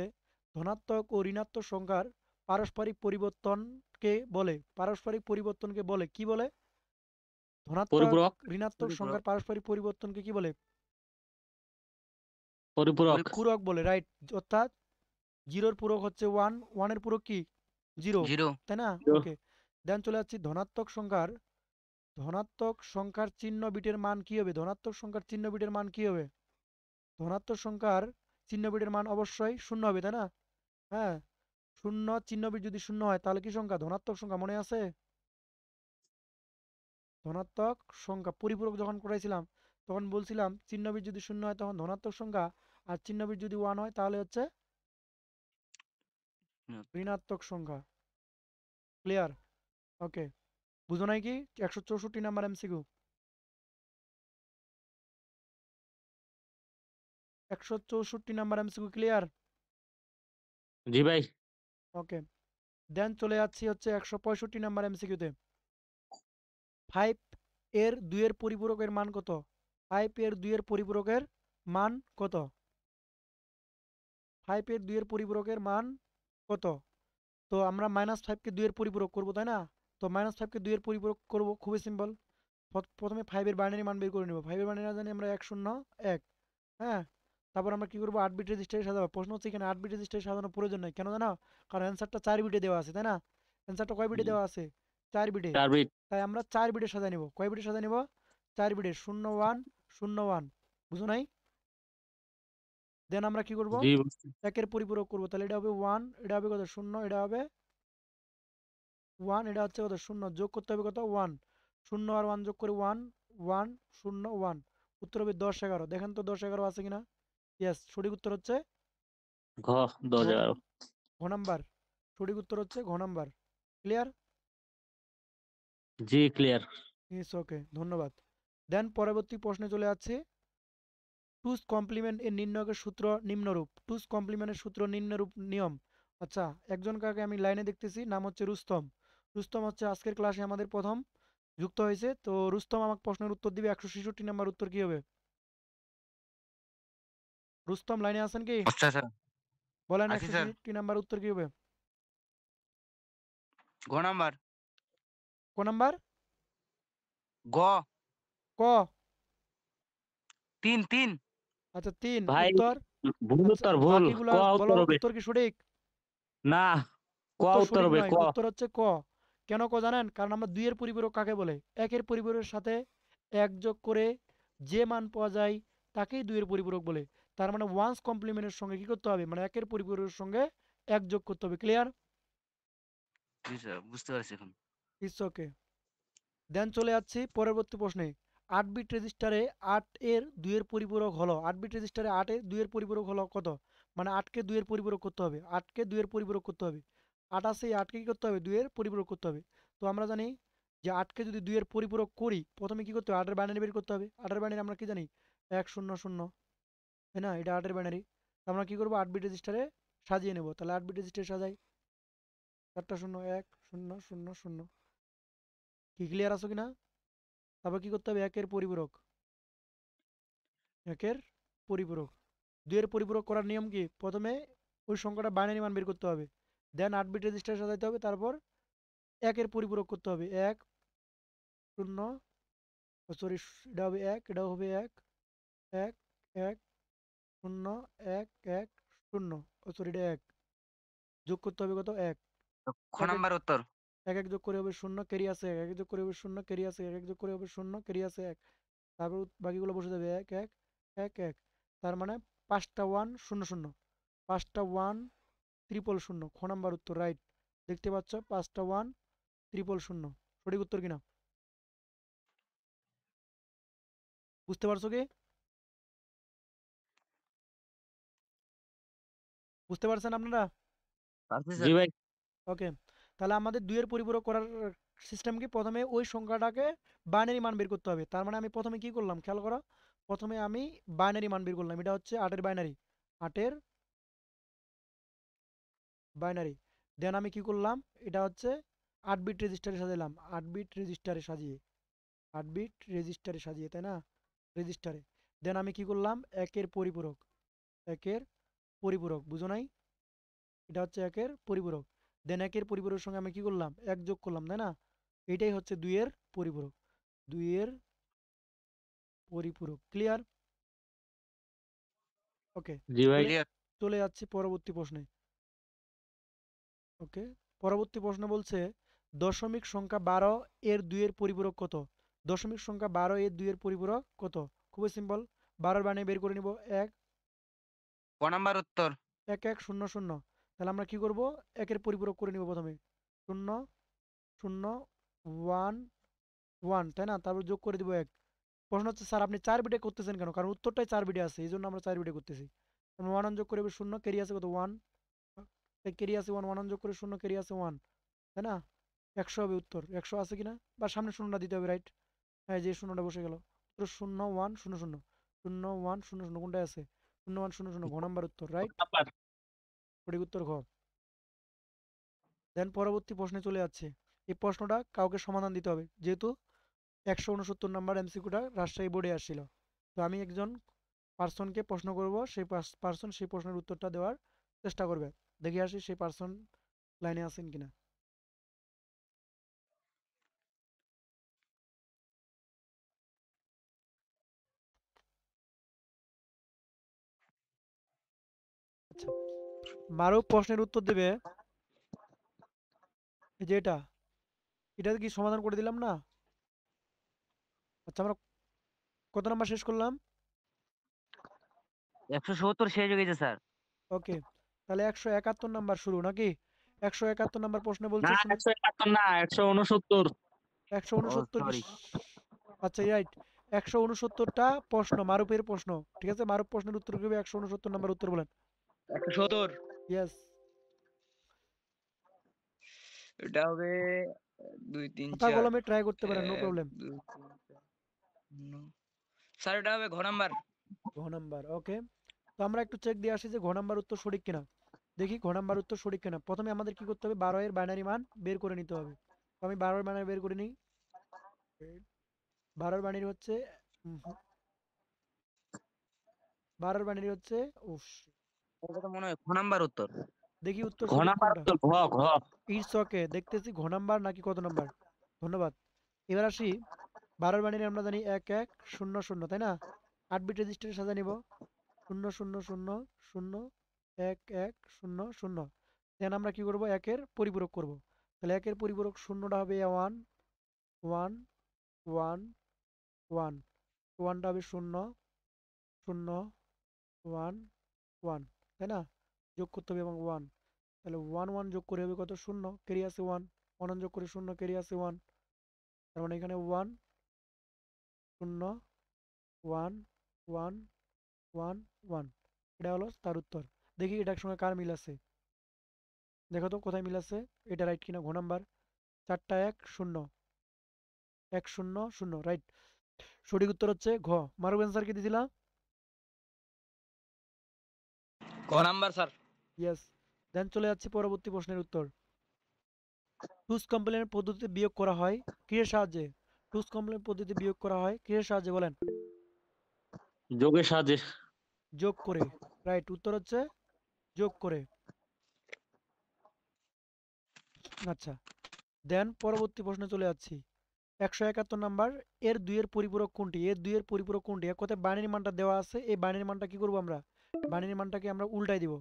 ধনাত্মক ও ঋণাত্মক সংখ্যার পারস্পরিক পরিবর্তনকে বলে। পারস্পরিক পরিবর্তনকে বলে কি বলে? ধনাত্মক পরিপূরক। ঋণাত্মক পরিপূরক। সংখ্যার পারস্পরিক পরিবর্তনকে কি বলে? পরিপূরক। পরি- পূরক বলে, রাইট। অর্থাৎ জিরোর পূরক হচ্ছে 1, 1 এর পূরক কি? 0, 0। তাই না? ওকে, দেন চলে যাচ্ছি ধনাত্মক সংখ্যার চিহ্ন বিটের মান কি হবে? ধনাত্মক সংখ্যার চিহ্ন বিটের মান কি হবে? ধনাত্মক সংখ্যার চিহ্ন বিটের মান অবশ্যই 0 হবে, তাই না? হ্যাঁ, শূন্য চিহ্ন বিট যদি 0 হয় তাহলে কি সংখ্যা? ধনাত্মক সংখ্যা, মনে আছে? ধনাত্মক সংখ্যা পরিপূরক যখন করাইছিলাম তখন বলছিলাম চিহ্ন বিট যদি 0 হয় তখন ধনাত্মক সংখ্যা, আর চিহ্ন বিট যদি 1 হয় তাহলে হচ্ছে ঋণাত্মক সংখ্যা। ক্লিয়ার? ওকে, বুঝো নাই কি? 164 number MCQ. 164 number MCQ clear? জি ভাই। ওকে, দেন চলে যাচ্ছি হচ্ছে 165 নাম্বার এমসিকিউতে। 5 এর 2 এর পরিপূরকের মান কত? 5 এর 2 এর পরিপূরকের মান কত? 5 এর 2 এর পরিপূরকের মান কত? তো আমরা -5 কে 2 এর পরিপূরক করব, তাই না? তো -5 কে 2 এর পরিপূরক করব, খুবই সিম্পল। প্রথমে 5 এর বাইনারি মান বের করে নেব। 5 এর বাইনারি জানি আমরা 1 0 1, হ্যাঁ? তারপর আমরা কি করব, 8 বিট রেজিস্টারে সাজাবো। প্রশ্ন হচ্ছে এখানে 8 বিট রেজিস্টারে সাজানোর প্রয়োজন নাই। কেন জানো? কারণ অ্যানসারটা 4 বিটে দেওয়া আছে, তাই না? অ্যানসারটা কয় বিটে দেওয়া আছে? 4 বিটে। 4 বিট। তাই আমরা 4 বিটে সাজায় নিব। কয় বিটে সাজায় নিব? 4 বিটে। 0 1 0 1, বুঝো নাই? দেন আমরা কি করব, জি বুঝছি। 1 এর পরিপূরক করব। তাহলে এটা হবে 1, এটা হবে কত? 0, এটা হবে 1, এটা হচ্ছে কত? 0। যোগ করতে হবে কত? 1। 0 আর 1 যোগ করে 1 1 0 1। উত্তর হবে 10 11। দেখেন তো 10 11 আছে কিনা? ইয়েস, সঠিক উত্তর হচ্ছে ঘ 10 ঘ 11। ঘ নাম্বার। সঠিক উত্তর হচ্ছে ঘ number. Clear? G clear. It's okay, ধন্যবাদ। দেন পরবর্তী প্রশ্নে চলে যাচ্ছি। টুস কমপ্লিমেন্ট এর নির্ণয়কের সূত্র নিম্নরূপ। টুস কমপ্লিমেন্টের সূত্র নিম্নরূপ নিয়ম। আচ্ছা, একজন কাকে আমি লাইনে দেখতেছি, নাম হচ্ছে রুস্তম। রুস্তম হচ্ছে আজকের ক্লাসে আমাদের প্রথম যুক্ত হয়েছে। তো রুস্তম আমাকে প্রশ্নের উত্তর দিবে। 166 নাম্বার উত্তর কি হবে? রুস্তম লাইনে আছেন কি? আচ্ছা স্যার। বলেন আছি স্যার। 166 নাম্বার উত্তর কি হবে? ঘ নাম্বার। ক নাম্বার? গ ক। 3 3। আচ্ছা 3 ভাই উত্তর। ভুল আচ্ছা উত্তর, ভুল। বাকিগুলা ক বলো, উত্তর হবে। উত্তর কি সঠিক? না, ক উত্তর উত্তর সঠিক হবে, নয়, ক। উত্তর হচ্ছে ক। কেন ক জানেন? কারণ আমরা 2 এর পরিপূরক কাকে বলে? 1 এর পরিপূরকের সাথে 1 যোগ করে যে মান পাওয়া যায় তাকেই 2 এর পরিপূরক বলে। তার মানে ওয়ান্স কমপ্লিমেন্টের সঙ্গে কি করতে হবে? মানে 1 এর পরিপূরকের সঙ্গে 1 যোগ করতে হবে। ক্লিয়ার? জি স্যার, বুঝতে পারছি এখন। It's okay. দেন চলে যাচ্ছি পরবর্তী প্রশ্নে। 8 বিট রেজিস্টারে 8 এর 2 এর পরিপূরক হলো, 8 বিট রেজিস্টারে 8 এর 2 এর পরিপূরক হলো কত? মানে 8 কে 2 এর পরিপূরক করতে হবে। 8 কে 2 এর পরিপূরক করতে হবে। 8 আছে, এই 8 কে কি করতে হবে? 2 এর পরিপূরক করতে হবে। তো আমরা জানি যে 8 কে যদি 2 এর পরিপূরক করি, প্রথমে কি করতে হবে? 8 এর বাইনারি বের করতে হবে। 8 এর বাইনারি আমরা কি জানি? 1 0 0, তাই না? এটা 8 এর বাইনারি। তো আমরা কি করব? 8 বিট রেজিস্টারে সাজিয়ে নেব। তাহলে 8 বিট রেজিস্টারে সাজাই। 4টা 0 1 0 0 0। কি ক্লিয়ার আছো কিনা? তারপর কি করতে হবে? 1 এর পরিপূরক। 1 এর পরিপূরক। 2 এর পরিপূরক করার নিয়ম কি? প্রথমে ওই সংখ্যাটা বাইনারি মান বের করতে হবে। দেন 8 বিট রেজিস্টারে সাজাইতে হবে। তারপর 1 এর পরিপূরক করতে হবে। 1 0, সরি, এটা হবে 1, এটাও হবে 1 1 1 0 1 1 0, সরি এটা 1। যোগ করতে হবে কত? 1 তো খ 1 1 নাম্বার উত্তর। 1 1 যোগ করে হবে 0, ক্যারি আছে 1 1 যোগ করে হবে 0, ক্যারি আছে 1 1 যোগ করে হবে 0, ক্যারি আছে 1। তারপর বাকিগুলো বসে যাবে 1 1 1 1। তার মানে 5টা 1 0 0, 5টা 1 ট্রিপল 0। খ নাম্বার উত্তর, রাইট। দেখতে পাচ্ছ 5টা 1 ট্রিপল 0। সঠিক উত্তর কিনা? বুঝতে পারছো কি? বুঝতে পারছেন আপনারা? পারছি জি স্যার। ভাই। ওকে। তাহলে আমাদের 2 এর পরিপূরক করার সিস্টেম কি? প্রথমে ওই সংখ্যাটাকে বাইনারি মান বের করতে হবে। তার মানে আমি প্রথমে কি করলাম খেয়াল করো। প্রথমে আমি বাইনারি মান বের করলাম। এটা হচ্ছে 8 এর বাইনারি। 8 এর বাইনারি। দেন আমি কি করলাম? এটা হচ্ছে 8 বিট রেজিস্টারে সাজালাম। 8 বিট রেজিস্টারে সাজিয়ে, 8 বিট রেজিস্টারে সাজিয়ে, তাই না? রেজিস্টারে। দেন আমি কি করলাম? 1 এর পরিপূরক। 1 এর পরিপূরক, বুঝো নাই? এটা হচ্ছে 1 এর পরিপূরক। দেন 1 এর পরিপূরকের সঙ্গে আমি কি করলাম? 1 যোগ করলাম, তাই না? এটাই হচ্ছে 2 এর পরিপূরক। 2 এর পরিপূরক। ক্লিয়ার? ওকে। জি ভাই। চলে ক্লিয়ার। চলে যাচ্ছি পরবর্তী প্রশ্নে। ওকে। পরবর্তী প্রশ্ন বলছে দশমিক সংখ্যা 12 এর 2 এর পরিপূরক কত? দশমিক সংখ্যা 12 এর 2 এর পরিপূরক কত? খুবই সিম্পল। 12 এর বানিয়ে বের করে নিব। 1 ক নাম্বার উত্তর। 1 1 0 0। তাহলে আমরা কি করব? 1 এর পরিপূরক করে নিব প্রথমে। 0 0 1 1, তাই না? তারপর যোগ করে দিব 1। প্রশ্ন হচ্ছে স্যার আপনি 4 বিটে করতেছেন কেন? কারণ উত্তরটাই 4 বিটে আছে। এইজন্য আমরা 4 বিটে করতেছি। 1 যোগ করে 0, ক্যারি আছে কত? 1। ক্যারি আছে 1, 1 যোগ করে 0, ক্যারি আছে 1, তাই না? 100 হবে উত্তর। 100 আছে কিনা? বা সামনে শূন্যটা দিতে হবে, রাইট? হ্যাঁ, যে শূন্যটা বসে গেল। উত্তর 0 1 0 0 0 1 0 0, কোনটায় আছে? 0 1 0 0, ঘ নাম্বার উত্তর, রাইট? নাম্বার। সঠিক উত্তর ঘ। দেন পরবর্তী প্রশ্নে চলে যাচ্ছে। এই প্রশ্নটা কাউকে সমাধান দিতে হবে, যেহেতু 169 নাম্বার এমসিকিউটা রাজশাহী বোর্ডে আসছিল। তো আমি একজন পার্সনকে প্রশ্ন করব, সেই পার্সন সেই প্রশ্নের উত্তরটা দেওয়ার চেষ্টা করবে। দেখে আসি সেই পার্সন লাইনে আছেন কিনা। আচ্ছা, মারুফ প্রশ্নের উত্তর দেবে এই যে এটা কি সমাধান করে দিলাম না? আচ্ছা, আমরা কত নাম্বার শেষ করলাম? 170 শেষ হয়ে গেছে স্যার। ওকে, তাহলে 171 নাম্বার শুরু নাকি? 171 নাম্বার প্রশ্নে বলছে না, 171 না, 169। 169 কি সরি। আচ্ছা, রাইট। 169টা প্রশ্ন মারুফের প্রশ্ন। ঠিক আছে, মারুফ প্রশ্নের উত্তর হবে 169 নাম্বার উত্তর বলেন। 170। ইয়েস। এটা হবে 2 3 খাতা 4 কলমে ট্রাই করতে পারেন, নো 1 প্রবলেম। 2 3 4 স্যার এটা হবে ঘ নাম্বার। ঘ নাম্বার, ওকে। তো আমরা একটু চেক দিয়ে আসি যে ঘ নাম্বার উত্তর সঠিক কিনা। দেখি ঘ নাম্বার উত্তর সঠিক কিনা। প্রথমে আমাদের কি করতে হবে, 12 এর বাইনারি মান বের করে নিতে হবে। তো আমি 12 এর বাইনারি বের করে নিই। 12 এর বাইনারি হচ্ছে 12 এর বাইনারি হচ্ছে উফ, এটা তো মনে হয় খ নাম্বার উত্তর। দেখি উত্তর ঘ সঠিক নাম্বার কোনটা। উত্তর, ঘ ঘ। ইটস ওকে, দেখতেছি ঘ নাম্বার নাকি কত নাম্বার। ধন্যবাদ। এবার আসি 12 এর বাইনারি আমরা জানি 1 1 0 0, তাই না? 8 বিট রেজিস্টারে সাজা নিব 0 0 0 0 1 1 0 0। দেন আমরা কি করব, একের পরিপূরক করব। তাহলে একের পরিপূরক শূন্যটা হবে 1 1 1 1, ওয়ানটা হবে 0 0 1 1, তাই না? যোগ করতে হবে এবং 1, তাহলে 1 1 যোগ করে হবে কত, 0, ক্যারি আছে 1, 1 1 যোগ করে 0, ক্যারি আছে 1, তার মানে এখানে 1 0 1 1 1 1। এটা হলো তার উত্তর। দেখি এটার সঙ্গে কার মিল আছে, দেখো তো কোথায় মিল আছে। এটা রাইট কিনা, ঘ নাম্বার। 4টা 1 0 1 0 0, রাইট। সঠিক উত্তর হচ্ছে ঘ। মারুফ অ্যান্সার কি দিছিলা? ঘ নাম্বার স্যার। ইয়েস। দেন চলে যাচ্ছি পরবর্তী প্রশ্নের উত্তর। টুস কমপ্লিমেন্ট পদ্ধতিতে বিয়োগ করা হয় কিসের সাহায্যে? টুস কমপ্লিমেন্ট পদ্ধতিতে বিয়োগ করা হয় কিসের সাহায্যে বলেন? যোগের সাহায্যে। যোগ করে, রাইট। উত্তর হচ্ছে যোগ করে। আচ্ছা, দেন পরবর্তী প্রশ্নে চলে যাচ্ছি। 171 নাম্বার, এর দুইয়ের পরিপূরক কোনটি? এর দুইয়ের পরিপূরক কোনটি? এক কথায় বাইনারি মানটা দেওয়া আছে, এই বাইনারি মানটা কি করব আমরা, বাইনারি মানটাকে আমরা উল্টাই দিব,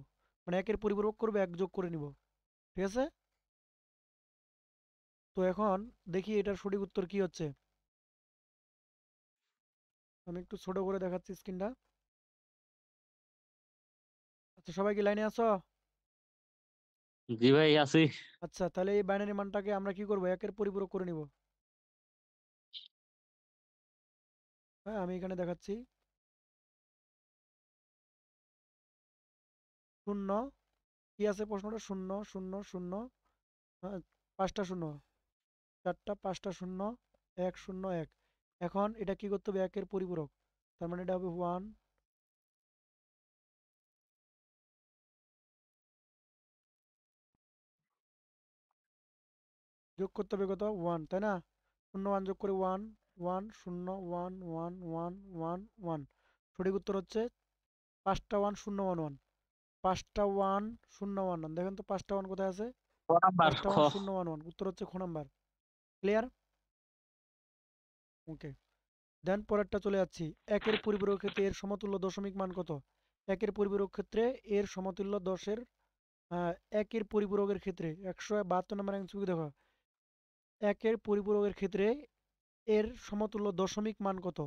মানে একের পরিপূরক করবে, এক যোগ করে নিব। ঠিক আছে? তো এখন দেখি এটার সঠিক উত্তর কি হচ্ছে। আমি একটু ছোট করে দেখাচ্ছি স্ক্রিনটা। আচ্ছা, সবাই কি লাইনে আছো? জি ভাই, আছি। আচ্ছা, তাহলে এই বাইনারি মানটাকে আমরা কি করব, একের পরিপূরক করে নিব। হ্যাঁ, আমি এখানে দেখাচ্ছি। 0 কি আছে প্রশ্নটা, 0 0 0, হ্যাঁ, 5টা 0, 4টা 5টা 0 1 0 1। এখন এটা কি করতে হবে, একের পরিপূরক, তার মানে এটা হবে 1, যোগ করতে হবে কত, 1, তাই না? 0 1 যোগ করে 1 1 0 1 1 1 1 1। সঠিক উত্তর হচ্ছে 5টা 1 0 1 1, 5টা 1 0 1 1। দেখেন তো 5টা 1 কোথায় আছে, খ নাম্বার, 5টা খ। 1 0 1 1। উত্তর হচ্ছে খ নাম্বার। ক্লিয়ার? ওকে। দেন পরেরটা চলে যাচ্ছি। একের পরিপূরক ক্ষেত্রে এর সমতুল্য দশমিক মান কত? একের পরিপূরক ক্ষেত্রে এর সমতুল্য একের পরিপূরকের ক্ষেত্রে 172 নম্বর এমসিকিউ দেখো। একের পরিপূরকের ক্ষেত্রে এর সমতুল্য দশমিক মান কত?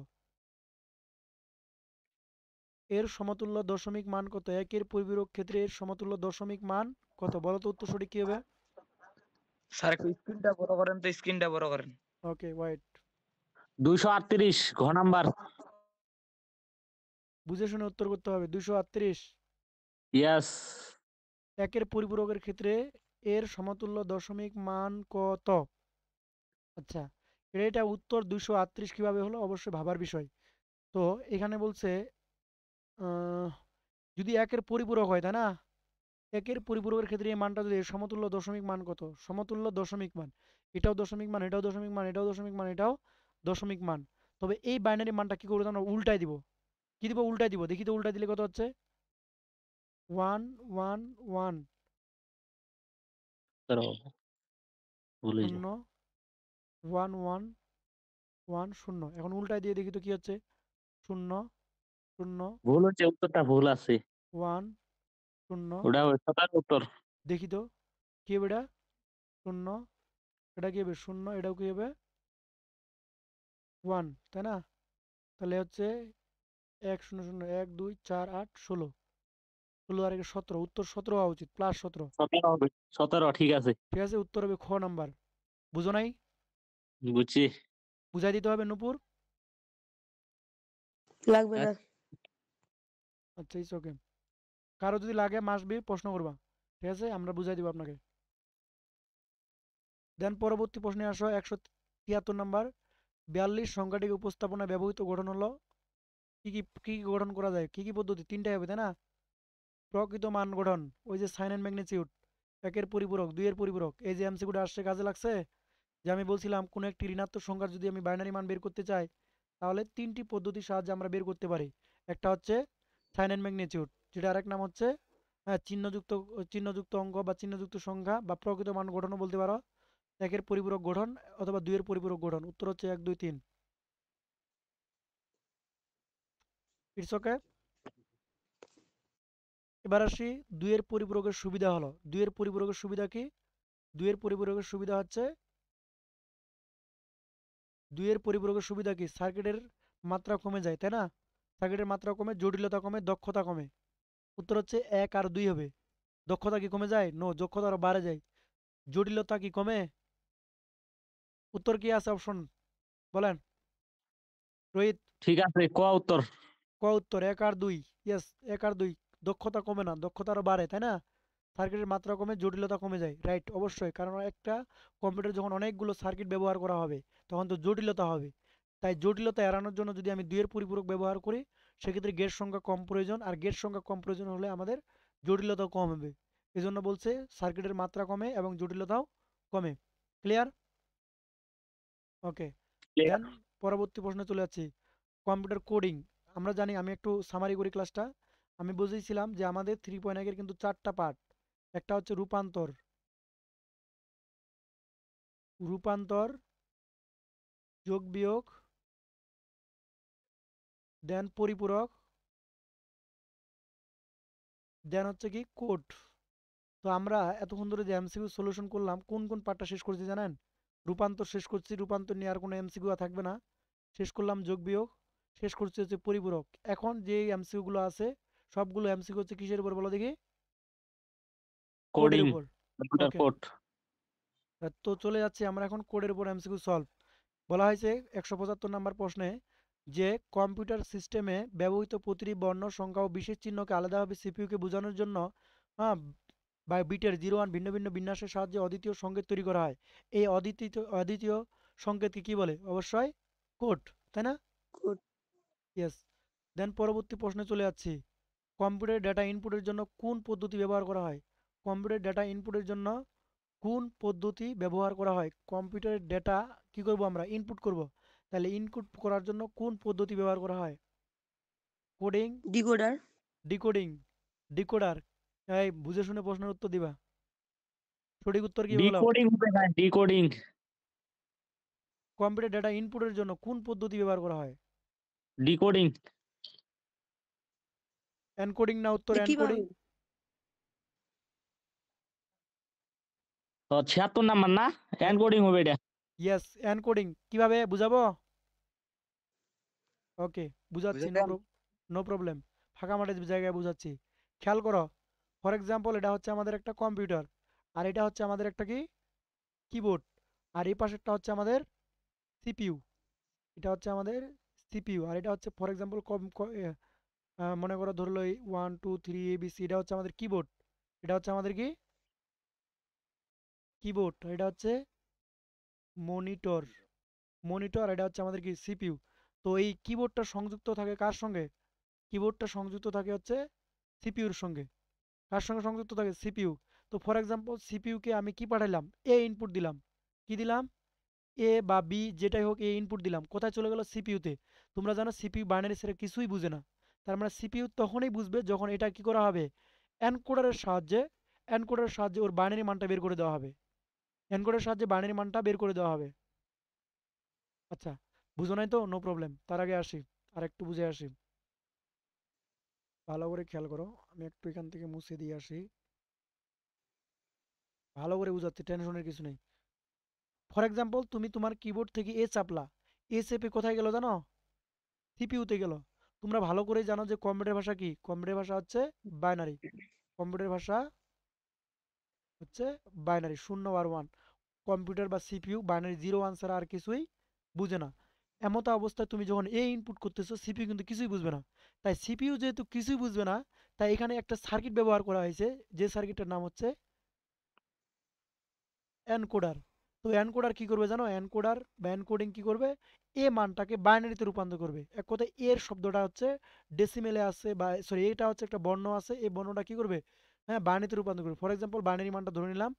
এর সমতুল্য দশমিক মান কত? একের পরিপূরক ক্ষেত্রে এর সমতুল্য দশমিক মান কত? বলো তো উত্তর সঠিক কি হবে? স্যার একটু স্ক্রিনটা বড় করেন তো, স্ক্রিনটা বড় করেন। ওকে, ওয়েট। 238, ঘ নাম্বার। বুঝে শুনে উত্তর করতে হবে। 238। ইয়াস। একের পরিপূরকের ক্ষেত্রে এর সমতুল্য দশমিক মান কত? আচ্ছা, এটা উত্তর 238 কিভাবে হলো অবশ্যই ভাবার বিষয়। তো এখানে বলছে যদি একের পরিপূরক হয়, তাই না? একের পরিপূরকের ক্ষেত্রে এই মানটা যদি এর সমতুল্য দশমিক মান কত? সমতুল্য দশমিক মান, এটাও দশমিক মান, এটাও দশমিক মান, এটাও দশমিক মান, এটাও দশমিক মান। তবে এই বাইনারি মানটা কি করবো আমরা উল্টাই দিব। কি দিব? উল্টাই দিব। দেখি তো উল্টাই দিলে কত হচ্ছে? 1 1 1 দাঁড়াও, ভুলে যাও। 0 1 1 1 0। এখন উল্টাই দিয়ে দেখি তো কি হচ্ছে? 0 0 ভুল হচ্ছে, উত্তরটা ভুল আছে। 1 0। ওটা সঠিক উত্তর। দেখি তো কি হবে এটা? 0, এটা কি হবে? 0, এটাও কি হবে? 1, তাই না? তাহলে হচ্ছে 1 0 0 1 2 4 8 16, 16 আর 17, উত্তর 17 হওয়া উচিত, প্লাস 17। 17 হবে, 17 ঠিক আছে। ঠিক আছে, উত্তর হবে খ নাম্বার। বুঝো নাই? বুঝছি। বুঝাই দিতে হবে নূপুর? লাগবে না। আচ্ছা, ইটস ওকে। কারো যদি লাগে মাস্ট বি প্রশ্ন করবা, ঠিক আছে, আমরা বুঝাই দিব আপনাকে। দেন পরবর্তী প্রশ্নে আসো, 173 নাম্বার। 42 সংখ্যাটিকে উপস্থাপনায় ব্যবহৃত গঠন হলো কি গঠন করা যায়? কি পদ্ধতি? তিনটাই হবে, তাই না? প্রকৃত মান গঠন, ওই যে সাইন এন্ড ম্যাগনিটিউড, একের পরিপূরক, দুইয়ের পরিপূরক। এই যে এমসিকিউটা আসছে, কাজে লাগছে। যে আমি বলছিলাম কোনো একটি ঋণাত্মক সংখ্যার যদি আমি বাইনারি মান বের করতে চাই, তাহলে তিনটি পদ্ধতির সাহায্যে আমরা বের করতে পারি। একটা হচ্ছে সাইন এন্ড ম্যাগনিটিউড, যেটা আরেক নাম হচ্ছে চিহ্নযুক্ত অঙ্ক বা চিহ্নযুক্ত সংখ্যা বা প্রকৃত মান গঠনও বলতে পারো। একের পরিপূরক গঠন অথবা দুইয়ের পরিপূরক গঠন। উত্তর হচ্ছে 1 2 3। It's okay. এবার আসি দুইয়ের পরিপূরকের সুবিধা হলো। দুইয়ের পরিপূরকের সুবিধা কি? দুইয়ের পরিপূরকের সুবিধা হচ্ছে সার্কিটের মাত্রা কমে যায়, তাই না? সার্কিটের মাত্রা কমে, জটিলতা কমে, দক্ষতা কমে। উত্তর হচ্ছে 1 আর 2 হবে। দক্ষতা কি কমে যায়? নো, দক্ষতা আরো বাড়ে যায়। জটিলতা কি কমে? উত্তর কি আছে অপশন বলেন রোহিত? ঠিক আছে, ক উত্তর। ক উত্তর, 1 আর 2। ইয়েস, 1 আর 2। দক্ষতা কমে না, দক্ষতা আরো বাড়ে, তাই না? সার্কিটের মাত্রা কমে, জটিলতা কমে যায়, রাইট, অবশ্যই। কারণ একটা কম্পিউটার যখন অনেকগুলো সার্কিট ব্যবহার করা হবে, তখন তো জটিলতা হবে। তাই জটিলতা এড়ানোর জন্য যদি আমি দুইয়ের পরিপূরক ব্যবহার করি, সেক্ষেত্রে গেট সংখ্যা কম প্রয়োজন, আর গেট সংখ্যা কম প্রয়োজন হলে আমাদের জটিলতাও কম হবে। এই জন্য বলছে সার্কিটের মাত্রা কমে এবং জটিলতাও কমে। ক্লিয়ার? ওকে। দেন পরবর্তী প্রশ্নে চলে যাচ্ছি। Computer coding. আমরা জানি, আমি একটু সামারি করি ক্লাসটা। আমি বুঝেছিলাম যে আমাদের 3.1 এর কিন্তু 4টা পার্ট। একটা হচ্ছে রূপান্তর, যোগ বিয়োগ, দেন পরিপূরক, দেন হচ্ছে কি কোড। তো আমরা এতক্ষণ ধরে যে এমসিকিউ সলিউশন করলাম, কোন কোন পার্টটা শেষ করছি জানেন? রূপান্তর শেষ করছি, রূপান্তর নিয়ে আর কোনো এমসিকিউ থাকবে না। শেষ করলাম যোগ বিয়োগ, শেষ করছি হচ্ছে পরিপূরক। এখন যে এমসিকিউ গুলো আছে, সবগুলো এমসিকিউ হচ্ছে কিসের উপর বলো দেখি? কোডের কোডিং, উপর। কম্পিউটার ওকে, কোড। তো চলে যাচ্ছি আমরা এখন কোডের উপর এমসিকিউ সলভ। বলা হয়েছে 175 নম্বর প্রশ্নে যে কম্পিউটার সিস্টেমে ব্যবহৃত প্রতিটি বর্ণ, সংখ্যা ও বিশেষ চিহ্নকে আলাদাভাবে সিপিইউকে বোঝানোর জন্য হ্যাঁ বা বিটের 01 ভিন্ন ভিন্ন বিন্যাসের সাহায্যে অদ্বিতীয় সংকেত তৈরি করা হয়। এই অদ্বিতীয় সংকেতকে কি বলে? অবশ্যই কোড, তাই না? কোড। ইয়েস। দেন পরবর্তী প্রশ্নে চলে যাচ্ছি। কম্পিউটার ডেটা ইনপুটের জন্য কোন পদ্ধতি ব্যবহার করা হয়? কম্পিউটার ডেটা ইনপুটের জন্য কোন পদ্ধতি ব্যবহার করা হয়? কম্পিউটারের ডেটা কি করব আমরা? ইনপুট করব। তাহলে ইনপুট করার জন্য কোন পদ্ধতি ব্যবহার করা হয়? Coding, decoder. Decoding, decoder. এই বুঝে শুনে প্রশ্নের উত্তর দিবা। সঠিক উত্তর কি বলো? ডিকোডিং হবে না, ডিকোডিং। কম্পিউটার ডেটা ইনপুটের জন্য কোন পদ্ধতি ব্যবহার করা হয়? ডিকোডিং। এনকোডিং না উত্তর কিভাবে? এনকোডিং? 76 নাম্বার না, এনকোডিং হবে এটা। Yes, encoding. কিভাবে বুঝাবো? ওকে, বুঝাচ্ছি, বুঝে দেন। No problem. ফাঁকা মাঠে জায়গায় বুঝাচ্ছি। খেয়াল করো, ফর এক্সাম্পল এটা হচ্ছে আমাদের একটা কম্পিউটার, আর এটা হচ্ছে আমাদের একটা কি কিবোর্ড, আর এই পাশেরটা হচ্ছে আমাদের সিপিইউ। এটা হচ্ছে আমাদের সিপিইউ, আর এটা হচ্ছে ফর এক্সাম্পল মনে করো ধরলো 1 2 3 ABC, এটা হচ্ছে আমাদের কিবোর্ড। এটা হচ্ছে আমাদের কি কিবোর্ড, এটা হচ্ছে মনিটর, আর এটা হচ্ছে আমাদের কি সিপিইউ। তো এই কিবোর্ডটা সংযুক্ত থাকে কার সঙ্গে? কিবোর্ডটা সংযুক্ত থাকে হচ্ছে সিপিইউর সঙ্গে। কার সঙ্গে সংযুক্ত থাকে? সিপিইউ। তো ফর এক্সাম্পল সিপিইউকে আমি কি পাঠাইলাম? এ ইনপুট দিলাম। কি দিলাম? এ বা বি যেটাই হোক এ ইনপুট দিলাম, কোথায় চলে গেল সিপিইউতে। তোমরা জানো সিপিইউ বাইনারি সেটা কিছুই বুঝে না। তার মানে সিপিইউ তখনই বুঝবে যখন এটা কি করা হবে, এনকোডারের সাহায্যে ওর বাইনারি মানটা বের করে দেওয়া হবে। এনকোডের সাহায্যে বাইনারি মানটা বের করে দেওয়া হবে। আচ্ছা, বুঝো নাই তো, নো প্রবলেম। তার আগে আসি, আর একটু বুঝে আসি, ভালো করে খেয়াল করো। আমি একটু এখান থেকে মুছে দিয়ে আসি, ভালো করে বুঝাচ্ছি, টেনশনের কিছু নেই। ফর এক্সাম্পল, তুমি তোমার কিবোর্ড থেকে এ চাপলা, এ চেপে কোথায় গেল জানো, সিপিইউতে গেল। তোমরা ভালো করে জানো যে কম্পিউটার ভাষা কি, কম্পিউটার ভাষা হচ্ছে বাইনারি। কম্পিউটার ভাষা হচ্ছে বাইনারি, 0 আর 1। কম্পিউটার বা সিপিইউ বাইনারি 0 1 ছাড়া আর কিছুই বুঝে না। এমতো অবস্থায় তুমি যখন এ ইনপুট করতেছো, সিপিইউ কিন্তু কিছুই বুঝবে না। তাই সিপিইউ যেহেতু কিছুই বুঝবে না, তাই এখানে একটা সার্কিট ব্যবহার করা হয়েছে, যে সার্কিটের নাম হচ্ছে এনকোডার। তো এনকোডার কি করবে জানো, এনকোডার বা এনকোডিং কি করবে, এ মানটাকে বাইনারিতে রূপান্তর করবে। এক কথায় এর শব্দটা হচ্ছে ডেসিমেলে আছে, বা সরি এটা হচ্ছে একটা বর্ণ আছে, এই বর্ণটা কি করবে, হ্যাঁ বাইনারিতে রূপান্তর করবে। ফর এক্সাম্পল, বাইনারি মানটা ধরে নিলাম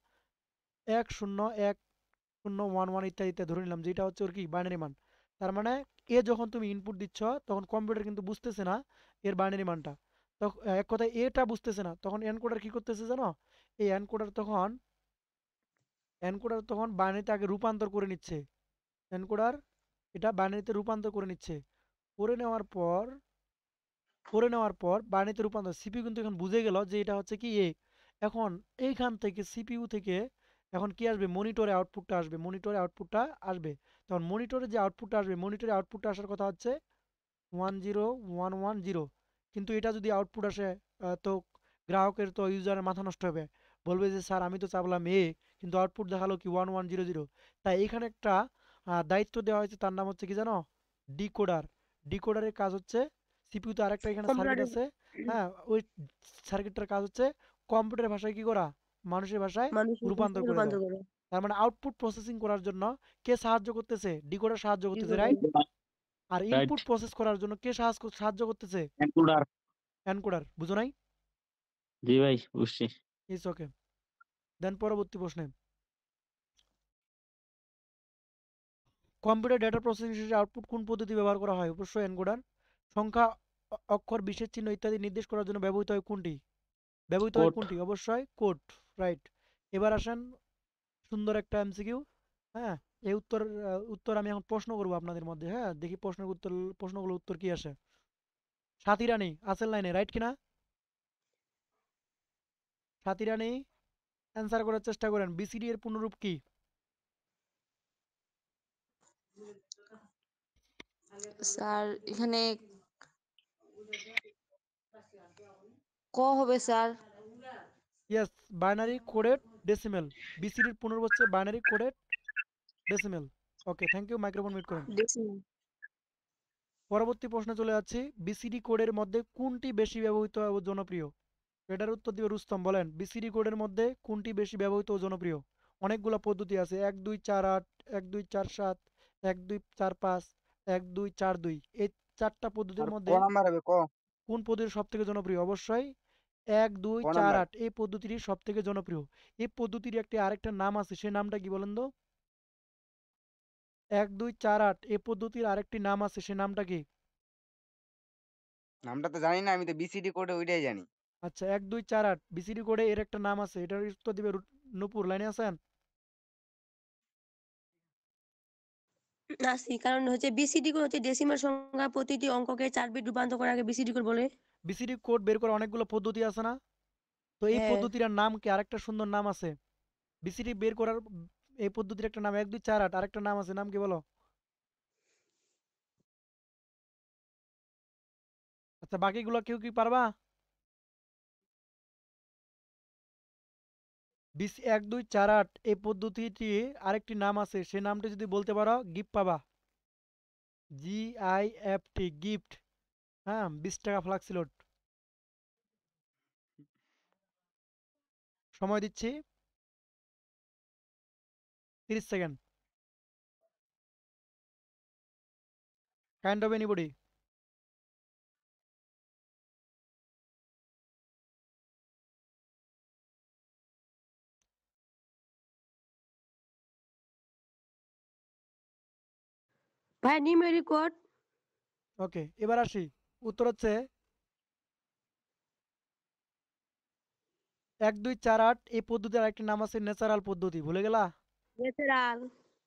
1 0 1 0 1 1 ইত্যাদি ইত্যাদি ধরে নিলাম, যেটা হচ্ছে ওর কি বাইনারি মান। তার মানে এ যখন তুমি ইনপুট দিচ্ছ, তখন কম্পিউটার কিন্তু বুঝতেছে না এর বাইনারি মানটা। তখন এক কথায় এটা বুঝতেছে না, তখন এনকোডার কি করতেছে জানো, এই এনকোডার তখন বাইনারিতে আগে রূপান্তর করে নিচ্ছে। এনকোডার এটা বাইনারিতে রূপান্তর করে নিচ্ছে। করে নেওয়ার পর বাইনারিতে রূপান্তর, সিপিইউ কিন্তু এখন বুঝে গেল যে এটা হচ্ছে কি এ। এখন এইখান থেকে সিপিইউ থেকে এখন কি আসবে, মনিটরে আউটপুটটা আসবে। তখন মনিটরে যে আউটপুটটা আসবে, মনিটরে আউটপুটটা আসার কথা হচ্ছে 1 0 1 1 0। কিন্তু এটা যদি আউটপুট আসে, তো গ্রাহকের তো ইউজারের মাথা নষ্ট হবে, বলবে যে স্যার আমি তো চাপলাম এ, কিন্তু আউটপুট দেখালো কি 1 1 0 0। তাই এখানে একটা দায়িত্ব দেওয়া হয়েছে, তার নাম হচ্ছে কি জানো, ডিকোডার। ডিকোডারের কাজ হচ্ছে, সিপিইউতে আরেকটা এখানে সার্কিট কম্পিউটারের আছে, হ্যাঁ ওই সার্কিটটার কাজ হচ্ছে কম্পিউটার ভাষায় কি করা, মানুষের ভাষায় মানুষের রূপান্তর ভাষায় করে দেওয়া। রূপান্তর করে। তার মানে আউটপুট প্রসেসিং করার জন্য কে সাহায্য করতেছে, ডিকোডার সাহায্য করতেছে, ডিকোডার। রাইট। আর রাইট। ইনপুট প্রসেস করার জন্য কে সাহায্য করতেছে, এনকোডার। এনকোডার। বুঝো নাই? জি ভাই, বুঝছি। It's okay. দেন পরবর্তী প্রশ্নে, কম্পিউটার ডেটা প্রসেসিং শেষে আউটপুট কোন পদ্ধতি ব্যবহার করা হয়? অবশ্যই এনকোডার। সংখ্যা, অক্ষর, বিশেষ চিহ্ন ইত্যাদি নির্দেশ করার জন্য কোড। অবশ্যই কোড, রাইট। এবার আসেন সুন্দর একটা এমসিকিউ। হ্যাঁ, এই উত্তর আমি এখন প্রশ্ন করবো আপনাদের মধ্যে। হ্যাঁ, দেখি প্রশ্নগুলোর উত্তর কি আসে। সাথী রানী আছেন লাইনে, রাইট কিনা? সাথী রানী, অ্যান্সার করার চেষ্টা করেন। বিসিডি এর পূর্ণরূপ কি? স্যার এখানে ক হবে sir. Yes, binary coded decimal. বিসিডির পূর্ণরূপ হচ্ছে binary coded decimal. Okay, thank you. Microphone mute করেন। ডেসিমাল। পরবর্তী প্রশ্নে চলে যাচ্ছি। বিসিডি কোডের মধ্যে কোনটি বেশি ব্যবহৃত ও জনপ্রিয়? এটার উত্তর দিবে রুস্তম, বলেন বিসিডি কোডের মধ্যে কোনটি বেশি ব্যবহৃত ও জনপ্রিয়? অনেকগুলো পদ্ধতি আছে, 1 2 4 8, 1 2 4 7, 1 2 4 5, 1 2 4 2। এই চারটা আর পদ্ধতির ক মধ্যে নাম্বার হবে ক? কোন পদ্ধতি সব থেকে জনপ্রিয়? অবশ্যই এক দুই ক চার নাম্বার? আট এই পদ্ধতিটি সব থেকে জনপ্রিয়। এই পদ্ধতির একটি আরেকটা নাম আছে, সেই নামটা কি বলেন তো? 1 2 4 8 এই পদ্ধতির আরেকটি নাম আছে, সেই নামটা কি? নামটা তো জানি না, আমি তো বিসিডি কোডে ওইটাই জানি। আচ্ছা, 1 2 4 8 বিসিডি কোডে এর একটা নাম আছে, এটার উত্তর দিবে নূপুর। লাইনে আছেন? আসি, কারণ হচ্ছে বিসিডি কোড হচ্ছে ডেসিমাল সংখ্যা, প্রতিটি অঙ্ককে 4 বিট রূপান্তর করার আগে বিসিডি কোড বলে। বিসিডি কোড বের করার অনেকগুলো পদ্ধতি আছে না? তো এই হ্যাঁ, পদ্ধতিটার নাম কি? আরেকটা সুন্দর নাম আছে বিসিডি বের করার, এই পদ্ধতির একটা নাম 1 2 4 8, আরেকটা নাম আছে, নাম কি বলো? আচ্ছা, বাকিগুলো কেউ কি পারবা? 1 2 4 8 এই পদ্ধতিটি আরেকটি নাম আছে, সেই নামটি যদি বলতে পারো গিফট পাবা। GIFT, gift. হ্যাঁ, 20 টাকা ফ্লাক্সি লোড। সময় দিচ্ছি 30 সেকেন্ড। Kind of anybody. ভাই নিউমেরিক কোড ওকে, এবার আসি। উত্তর হচ্ছে 1 2 4 8। এই পদ্ধতির আরেকটি নাম আছে ন্যাচারাল পদ্ধতি, ভুলে গেলা? ন্যাচারাল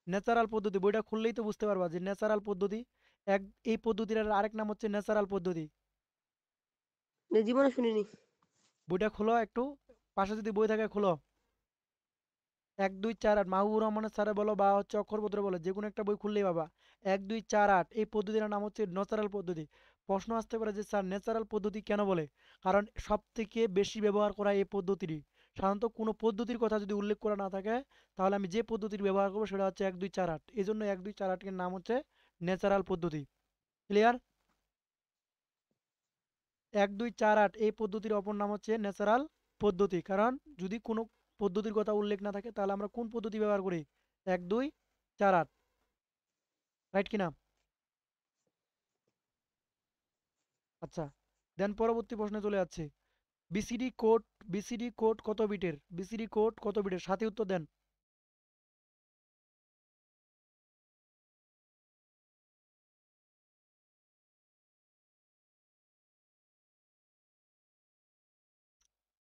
ন্যাচারাল পদ্ধতি বইটা খুললেই তো বুঝতে পারবা যে ন্যাচারাল পদ্ধতি। এক এই পদ্ধতির আরেক নাম হচ্ছে ন্যাচারাল পদ্ধতি। জীবনে শুনিনি। বইটা খোলো একটু, পাশে যদি বই থাকে খোলো। 1 2 4 8 মাহবুবুর রহমানের স্যারে বলো বা হচ্ছে অক্ষরপত্রে বলো, যে কোনো একটা বই খুললেই পাবা। 1 2 4 8 এই পদ্ধতির নাম হচ্ছে ন্যাচারাল পদ্ধতি। প্রশ্ন আসতে পারে যে স্যার ন্যাচারাল পদ্ধতি কেন বলে? কারণ সব থেকে বেশি ব্যবহার করা এই পদ্ধতিটি। সাধারণত কোনো পদ্ধতির কথা যদি উল্লেখ করা না থাকে, তাহলে আমি যে পদ্ধতির ব্যবহার করবো সেটা হচ্ছে 1 2 4 8। এই জন্য 1 2 4 8 এর নাম হচ্ছে ন্যাচারাল পদ্ধতি। ক্লিয়ার? 1 2 4 8 এই পদ্ধতির অপর নাম হচ্ছে ন্যাচারাল পদ্ধতি। কারণ যদি কোনো পদ্ধতির কথা উল্লেখ না থাকে, তাহলে আমরা কোন পদ্ধতি ব্যবহার করি? 1 2 4 8। রাইট কিনা? আচ্ছা, দেন পরবর্তী প্রশ্নে চলে যাচ্ছে। বিসিডি কোড, বিসিডি কোড কত বিটের? বিসিডি কোড কত বিটের? সাথে উত্তর দেন।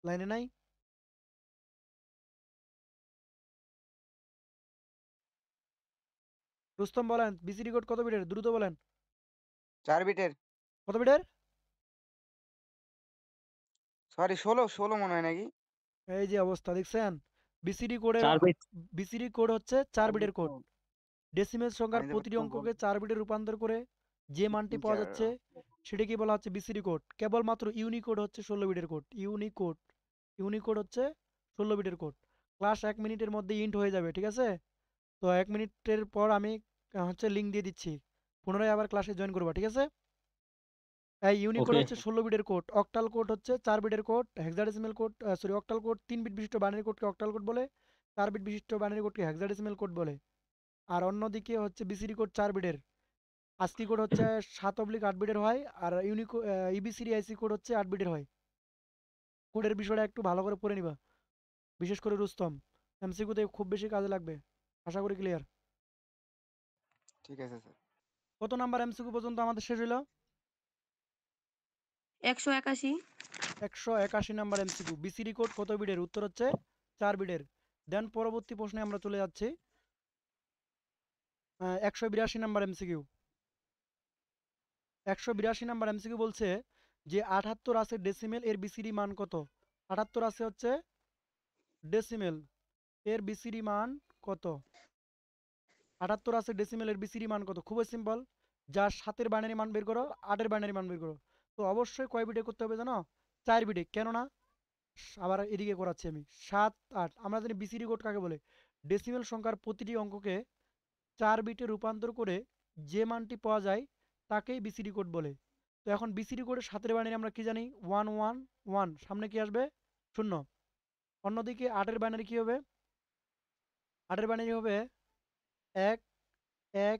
লাইনে নাই? রুস্তম বলেন, বিসিডি কোড কত বিটের? দ্রুত বলেন। 4 বিটের। কত বিটের? সরি 16 মনে হয় নাকি? এই যে অবস্থা দেখছেন, বিসিডি কোডের 4 বিট। বিসিডি কোড হচ্ছে 4 বিটের কোড। ডেসিমেল সংখ্যার আমি তো প্রতিটি অঙ্ককে 4 বিটে রূপান্তর করে যে মানটি পাওয়া যাচ্ছে সেটাকে বলা হচ্ছে বিসিডি কোড। কেবলমাত্র ইউনিকোড হচ্ছে 16 বিটের কোড। ইউনিকোড, ইউনিকোড হচ্ছে 16 বিটের কোড। ক্লাস 1 মিনিটের মধ্যে ইন্ট হয়ে যাবে, ঠিক আছে? তো 1 মিনিটের পর আমি হচ্ছে লিঙ্ক দিয়ে দিচ্ছি, পুনরায় আবার ক্লাসে জয়েন করবা, ঠিক আছে? এই ইউনিকোড ওকে। হচ্ছে 16 বিটের কোড, অক্টাল কোড হচ্ছে 4 বিটের code, hexadecimal code sorry octal code 3 bit বিশিষ্ট বাইনারি কোডকে অক্টাল কোড বলে, 4 বিট বিশিষ্ট বাইনারি কোডকে হেক্সাডেসিমেল কোড বলে। আর অন্যদিকে হচ্ছে বিসিডি কোড 4 বিটের, আস্কি কোড হচ্ছে 7/8 বিটের হয়, আর ইবিসিডি আইসি কোড হচ্ছে 8 বিটের হয়। কোডের বিষয়টা একটু ভালো করে পড়ে নিবা, বিশেষ করে রুস্তম, এমসিকিউতে খুব বেশি কাজে লাগবে। আশা করি ক্লিয়ার। ঠিক আছে স্যার। কত নাম্বার এমসিকিউ পর্যন্ত আমাদের শেষ হলো? 181 181 নাম্বার এমসিকিউ। বিসিডি কোড কত বিটের? উত্তর হচ্ছে 4 বিটের। দেন পরবর্তী প্রশ্নে আমরা চলে যাচ্ছি। 182 নাম্বার এমসিকিউ। 182 নাম্বার এমসিকিউ বলছে যে 78 আছে ডেসিমেল, এর বিসিডি মান কত? 78 আছে হচ্ছে ডেসিমেল, এর বিসিডি মান কত? 78 আছে ডেসিমেল, এর বিসিডি মান কত? খুবই সিম্পল, যা 7-এর বাইনারি মান বের করো, 8-এর বাইনারি মান বের করো। তো অবশ্যই কয় বিটে করতে হবে জানো? 4 বিটে। কেননা আবার এদিকে করাচ্ছি আমি। 7 8 আমরা জানি বিসিডি কোড কাকে বলে? ডেসিমেল সংখ্যার প্রতিটি অঙ্ককে 4 বিটে রূপান্তর করে যে মানটি পাওয়া যায় তাকেই বিসিডি কোড বলে। তো এখন বিসিডি কোডের 7-এর বাইনারি আমরা কি জানি? 1 1 1, সামনে কি আসবে? 0। অন্যদিকে 8-এর বাইনারি কি হবে? 8-এর বাইনারি হবে 1 1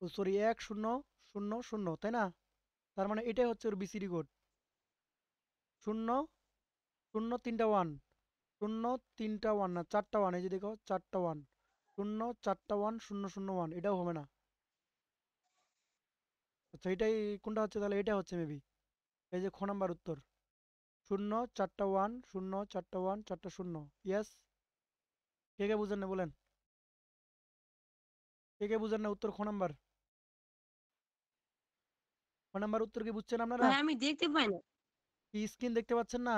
সরি 1 0 0 0, তাই না? তার মানে এটাই হচ্ছে ওর বিসিডি কোড। 0 0 3টা 1, 0 3টা 1 না 4টা 1, এই যে দেখো 4টা 1, 0 4টা 1 0 0 1, এটাও হবে না। আচ্ছা এটাই কোনটা হচ্ছে তাহলে? এটা হচ্ছে মেবি। এই যে খ নাম্বার উত্তর, 0 4টা 1 0 4টা 1 4টা 0। ইয়েস। কে কে বুঝেন না বলেন? কে কে বুঝেন না উত্তর খ নাম্বার? খ নাম্বার উত্তর কি বুঝছেন আপনারা? ভাই আমি দেখতে পাই না। কি স্ক্রিন দেখতে পাচ্ছেন না?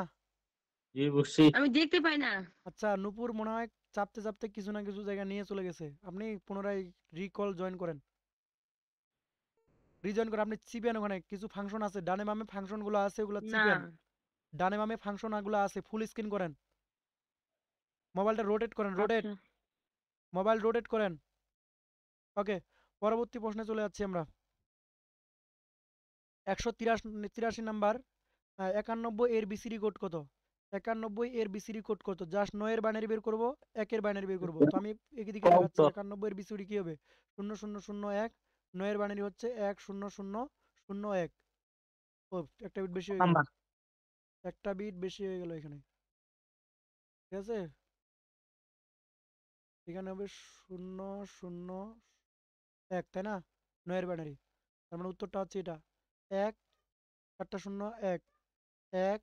জি বুঝছি। আমি দেখতে পাই না। আচ্ছা নূপুর মনে হয় চাপতে চাপতে কিছু না কিছু জায়গা নিয়ে চলে গেছে, আপনি পুনরায় রিকল জয়েন করেন, রিজয়েন করেন। আপনি চিপেন, ওখানে কিছু ফাংশন আছে ডানে বামে, ফাংশনগুলো আছে ওগুলো না চিপেন। ডানে বামে ফাংশনগুলো আছে, ফুল স্ক্রিন করেন, মোবাইলটা রোটেট করেন, রোটেট, আচ্ছা মোবাইল রোটেট করেন। ওকে, পরবর্তী প্রশ্নে চলে যাচ্ছি আমরা। 183 নাম্বার 91 এর বিসিডি কোড কত? 91 এর বিসিডি কোড কত? জাস্ট 9 এর বাইনারি বের করব, 1 এর বাইনারি বের করব। তো আমি এদিকে দেখাচ্ছি। কত 91 এর বিসিডি কি হবে? 0 0 0 1, 9 এর বাইনারি হচ্ছে 1 0 0 0 1। ও, একটা বিট বেশি হয়ে গেল, নাম্বার? একটা বিট বেশি হয়ে গেল এখানে, ঠিক আছে? এখানে হবে 0 0 1, তাই না? 9 এর বাইনারি। তার মানে উত্তরটা হচ্ছে এটা 1 4টা শূন্য 1 1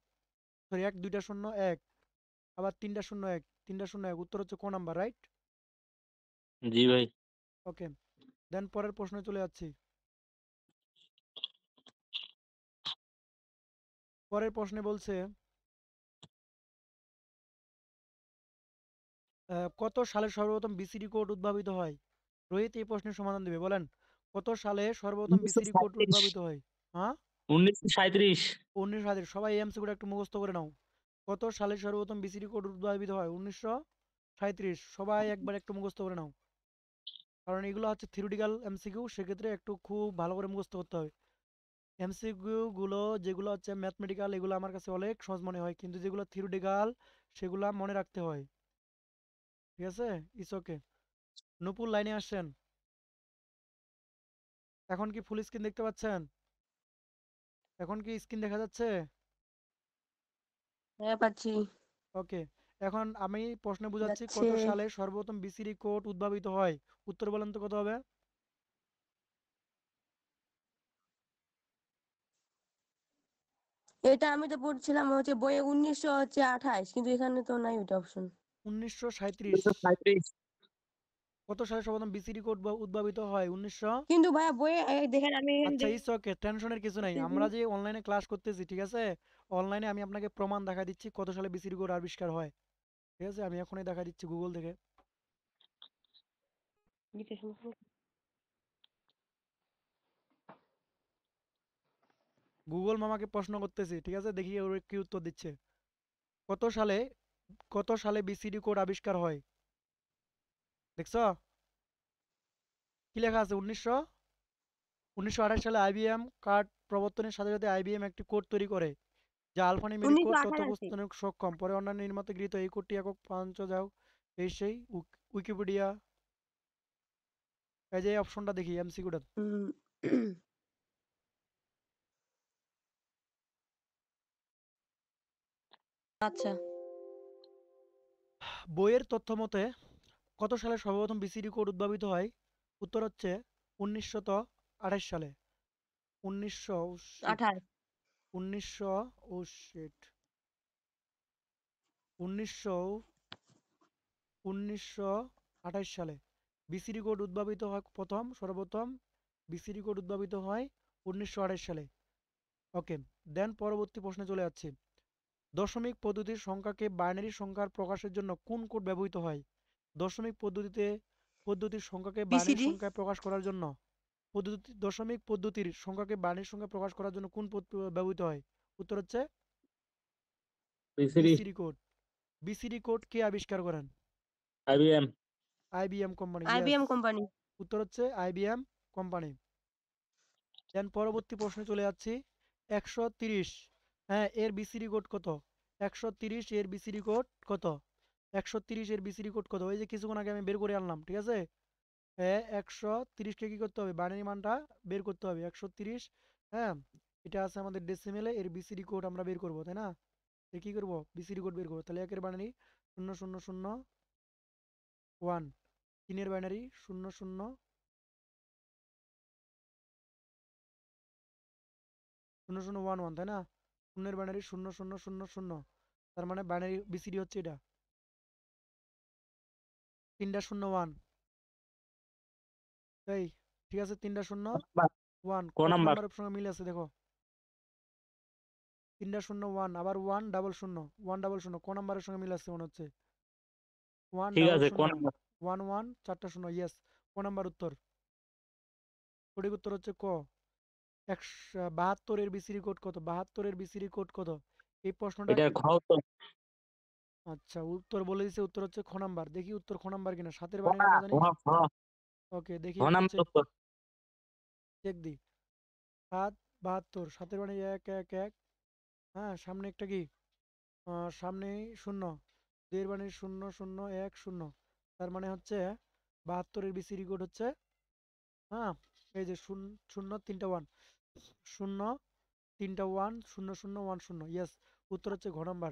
সরি 1 2টা শূন্য 1 আবার 3টা শূন্য 1 3টা শূন্য 1 উত্তর হচ্ছে ক নাম্বার, রাইট? জি ভাই। ওকে, দেন পরের প্রশ্নে চলে যাচ্ছি। পরের প্রশ্নে বলছে কত সালে সর্বপ্রথম বিসিডি কোড উদ্ভাবিত হয়? রোহিত এই প্রশ্নের সমাধান দিবে, বলেন কত সালে সর্বপ্রথম বিসিডি কোড 1937। উদ্ভাবিত হয়? হ্যাঁ, 1937। 19 সবাই এই এমসিকিউটা একটু মুখস্থ করে নাও। কত সালে সর্বপ্রথম বিসিডি কোড উদ্ভাবিত হয়? 1937। সবাই একবার একটু মুখস্থ করে নাও, কারণ এগুলো হচ্ছে থিওরিটিক্যাল এমসিকিউ, সেক্ষেত্রে একটু খুব ভালো করে মুখস্থ করতে হবে। এমসিকিউ গুলো যেগুলো হচ্ছে ম্যাথমেটিক্যাল এগুলো আমার কাছে অনেক সহজ মনে হয়, কিন্তু যেগুলো থিওরিটিক্যাল সেগুলো মনে রাখতে হয়। ঠিক আছে, ইটস ওকে। নূপুর লাইনে আসছেন? এখন কি ফুল স্ক্রিন দেখতে পাচ্ছেন? এখন কি স্ক্রিন দেখা যাচ্ছে? হ্যাঁ পাচ্ছি। ওকে, এখন আমি প্রশ্নে বুঝাচ্ছি যাচ্ছে। কত সালে সর্বপ্রথম বিসিডি কোড উদ্ভাবিত হয়? উত্তর বলেন তো কত হবে? এটা আমি তো পড়ছিলাম হচ্ছে বইয়ে 1928, কিন্তু এখানে তো নাই ওইটা অপশন। 1937। 1937। কত সালে সর্বপ্রথম বিসিডি কোড উদ্ভাবিত হয়? 1900। কিন্তু ভাইয়া বইয়ে দেখেন আমি এখানে আচ্ছা ইটস ওকে, টেনশনের কিছু নাই, দেখতেছি। আমরা যে অনলাইনে ক্লাস করতেছি, ঠিক আছে, অনলাইনে আমি আপনাকে প্রমাণ দেখা দিচ্ছি কত সালে বিসিডি কোড আবিষ্কার হয়। ঠিক আছে, আমি এখনই দেখা দিচ্ছি গুগল থেকে। গুগল মামাকে প্রশ্ন করতেছি, ঠিক আছে, দেখি ওর কি উত্তর দিচ্ছে। কত সালে কত সালে বিসিডি কোড আবিষ্কার হয়? দেখছো কি লেখা আছে? 1928 সালে আইবিএম কার্ড প্রবর্তনের সাথে সাথে আইবিএম একটি কোড তৈরি করে যা আলফানিউমেরিক কোড 1928 আছে। তথ্যবস্তুতে সক্ষম। পরে অন্যান্য নির্মাতা গৃহীত এই কোডটি একক পাঞ্চ যাও এই সেই উইকিপিডিয়া। এই যে অপশনটা দেখি এমসিকিউটা। হুম। আচ্ছা। বইয়ের তথ্য মতে কত সালে সর্বপ্রথম বিসিডি কোড উদ্ভাবিত হয়? উত্তর হচ্ছে 1928 সালে। 1900 শিট 28। 1900 ও শিট 1900 1928 সালে বিসিডি কোড উদ্ভাবিত হয় সর্বপ্রথম বিসিডি কোড উদ্ভাবিত হয় 1928 সালে। ওকে, দেন পরবর্তী প্রশ্নে চলে যাচ্ছি। দশমিক পদ্ধতির সংখ্যাকে বাইনারি সংখ্যার প্রকাশের জন্য কোন কোড ব্যবহৃত হয়? দশমিক পদ্ধতির সংখ্যাকে বাইনারি বিসিডি। সংখ্যায় প্রকাশ করার জন্য দশমিক পদ্ধতির সংখ্যাকে বাইনারি সংখ্যায় প্রকাশ করার জন্য কোন ব্যবহৃত হয়? উত্তর হচ্ছে BCD. BCD code. BCD code কে আবিষ্কার করেন? IBM. IBM company, yes. IBM company. উত্তর হচ্ছে আইবিএম কোম্পানি। দেন পরবর্তী প্রশ্নে চলে যাচ্ছি। 130, হ্যাঁ, এর বিসিডি কোড কত? 130 এর বিসিডি কোড কত? 130 এর বিসিডি কোড কত? ওই যে কিছুক্ষণ আগে আমি বের করে আনলাম, ঠিক আছে। 130কে কি করতে হবে? বাইনারি মানটা বের করতে হবে 130। হ্যাঁ, এটা আছে আমাদের ডেসিমেলে, এর বিসিডি কোড আমরা বের করবো, তাই না? এর কি করবো? বিসিডি কোড বের করবো। তাহলে একের বাইনারি 0001, 3 এর বাইনারি 00 0011, তাই না? 0 এর বাইনারি 0000, তার মানে বাইনারি বিসিডি হচ্ছে এটা 3টা 01। এই ঠিক আছে, 3টা 01 ক কত নাম্বার? নাম্বারের সঙ্গে মিল আছে দেখো? 3টা 01 আবার 100, 100 ক নাম্বারের সঙ্গে মিল আছে মনে হচ্ছে? ঠিক আছে, ক 100 নাম্বার? 11 4টা 0, ইয়েস। ক নাম্বার উত্তর? সঠিক উত্তর হচ্ছে ক। 172 এর বিসিডি কোড কত? 72 এর বিসিডি কোড কত? এই প্রশ্নটা এটা খ উত্তর। আচ্ছা, উত্তর বলে দিছে, উত্তর হচ্ছে খ নাম্বার। দেখি উত্তর খ নাম্বার কিনা, সাতের খ বাইনারি না, আমরা খ জানি। খ ওকে, দেখি খ একটু নাম্বার চেক উত্তর। চেক দিই। 72, সাতের বাইনারি 111। হ্যাঁ, সামনে একটা কি সামনে শূন্য, দুইয়ের বাইনারি 0010, তার মানে হচ্ছে 72 এর বিসিডি কোড হচ্ছে, হ্যাঁ, এই যে শূন্য শূন্য 3টা 1, 0 3টা 1 0010, ইয়েস। উত্তর হচ্ছে ঘ নাম্বার।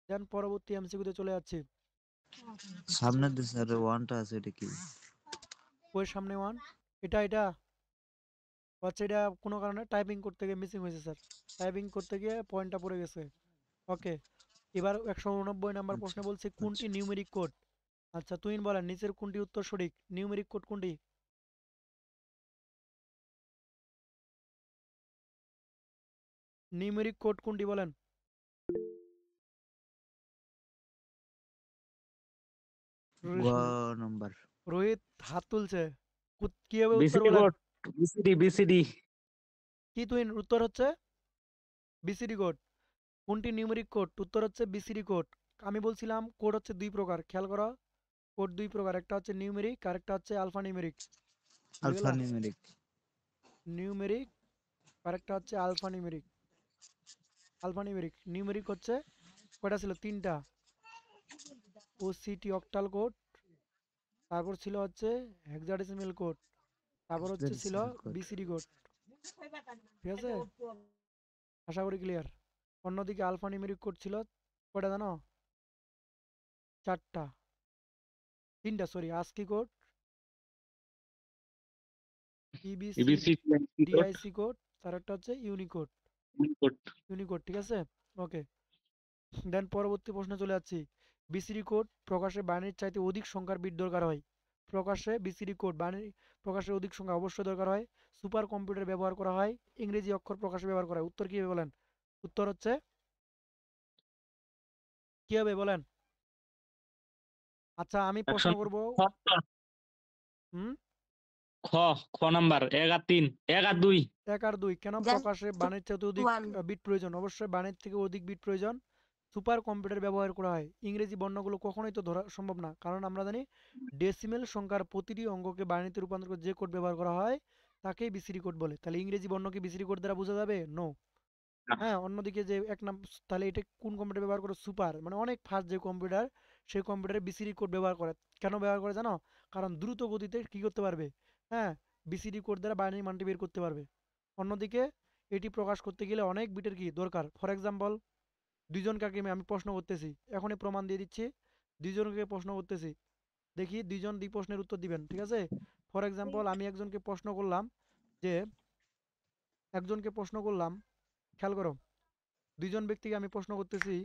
দেন পরবর্তী এমসিকিউতে চলে যাচ্ছি। সামনের দিকে স্যার ওয়ানটা আছে, এটা কি? ওই সামনে 1, এটা আচ্ছা এটা কোনো কারণে টাইপিং করতে গিয়ে মিসিং হয়েছে স্যার, টাইপিং করতে গিয়ে পয়েন্টটা পড়ে গেছে। ওকে, এবার 189 নাম্বার আচ্ছা প্রশ্নে বলছে আচ্ছা কোনটি নিউমেরিক কোড। আচ্ছা তুই বলেন নিচের কোনটি উত্তর সঠিক, নিউমেরিক কোড কোনটি? নিউমেরিক কোড কোনটি বলেন? গ রোহিত নম্বর। রোহিত হাত তুলছে। কি হবে উত্তর বিসিডি বলেন? Code, BCD. কি তুই উত্তর হচ্ছে বিসিডি কোড। কোনটি নিউমেরিক কোড? উত্তর হচ্ছে বিসিডি কোড। আমি বলছিলাম কোড হচ্ছে দুই প্রকার, খেয়াল করো। কোড দুই প্রকার, একটা হচ্ছে নিউমেরিক আর একটা হচ্ছে আলফা নিউমেরিক। বুঝে আলফা গেলা? নিউমেরিক। নিউমেরিক আর একটা হচ্ছে alpha numeric. Alpha numeric, numeric হচ্ছে কয়টা ছিল? তিনটা। ওসিটি অক্টাল কোড, তারপর ছিল হচ্ছে হেক্সাডেসিমেল কোড, তারপর হচ্ছে ছিল কোড। BCD code. ঠিক আছে, আশা করি ক্লিয়ার। অন্যদিকে আলফা নিউমেরিক কোড ছিল কয়টা জানো? চারটা, তিনটা sorry. ASCII code, EBC, EBC code, DIC code, তার একটা হচ্ছে ইউনিকোড। কোড। ইউনিকোড ঠিক আছে। ওকে, দেন পরবর্তী প্রশ্নে চলে যাচ্ছি। বিসিডি কোড প্রকাশে বাইনারির চাইতে অধিক সংখ্যার বিট দরকার হয়। প্রকাশে বিসিডি কোড বাইনারি প্রকাশে অধিক সংখ্যা অবশ্যই দরকার হয়। সুপার কম্পিউটার ব্যবহার করা হয়, ইংরেজি অক্ষর প্রকাশে ব্যবহার করা হয়। উত্তর কি হবে বলেন? উত্তর হচ্ছে কি হবে বলেন? আচ্ছা আমি প্রশ্ন 100 করব। খ, হুম, খ খ নাম্বার 1 আর 3, 1 আর 2। 1 আর 2 কেন জাস্ট প্রকাশে বাণের চাইতে অধিক 1। বিট প্রয়োজন? অবশ্যই বাণের থেকে অধিক বিট প্রয়োজন। সুপার কম্পিউটার ব্যবহার করা হয়। ইংরেজি বর্ণগুলো কখনোই তো ধরা সম্ভব না, কারণ আমরা জানি ডেসিমেল সংখ্যার প্রতিটি অঙ্ককে বাইনারিতে রূপান্তর করে যে কোড ব্যবহার করা হয় তাকেই বিসিডি কোড বলে। তাহলে ইংরেজি বর্ণকে বিসিডি কোড দ্বারা বোঝা যাবে? নো। হ্যাঁ, অন্যদিকে যে এক নাম, তাহলে এটা কোন কম্পিউটার ব্যবহার করে? সুপার মানে অনেক ফাস্ট যে কম্পিউটার, সেই কম্পিউটারে বিসিডি কোড ব্যবহার করে। কেন ব্যবহার করে জানো? কারণ দ্রুত গতিতে কি করতে পারবে? হ্যাঁ, বিসিডি কোড দ্বারা বাইনারি মানটি বের করতে পারবে। অন্যদিকে এটি প্রকাশ করতে গেলে অনেক বিটের কি দরকার। ফর এক্সাম্পল, দুইজনকে আমি প্রশ্ন করতেছি, এখনই প্রমাণ দিয়ে দিচ্ছি। দুইজনকে প্রশ্ন করতেছি, দেখি দুইজন দুই প্রশ্নের উত্তর দিবেন, ঠিক আছে? ফর এক্সাম্পল আমি একজনকে প্রশ্ন করলাম যে, একজনকে প্রশ্ন করলাম, খেয়াল করো, দুইজন ব্যক্তিকে আমি প্রশ্ন করতেছি।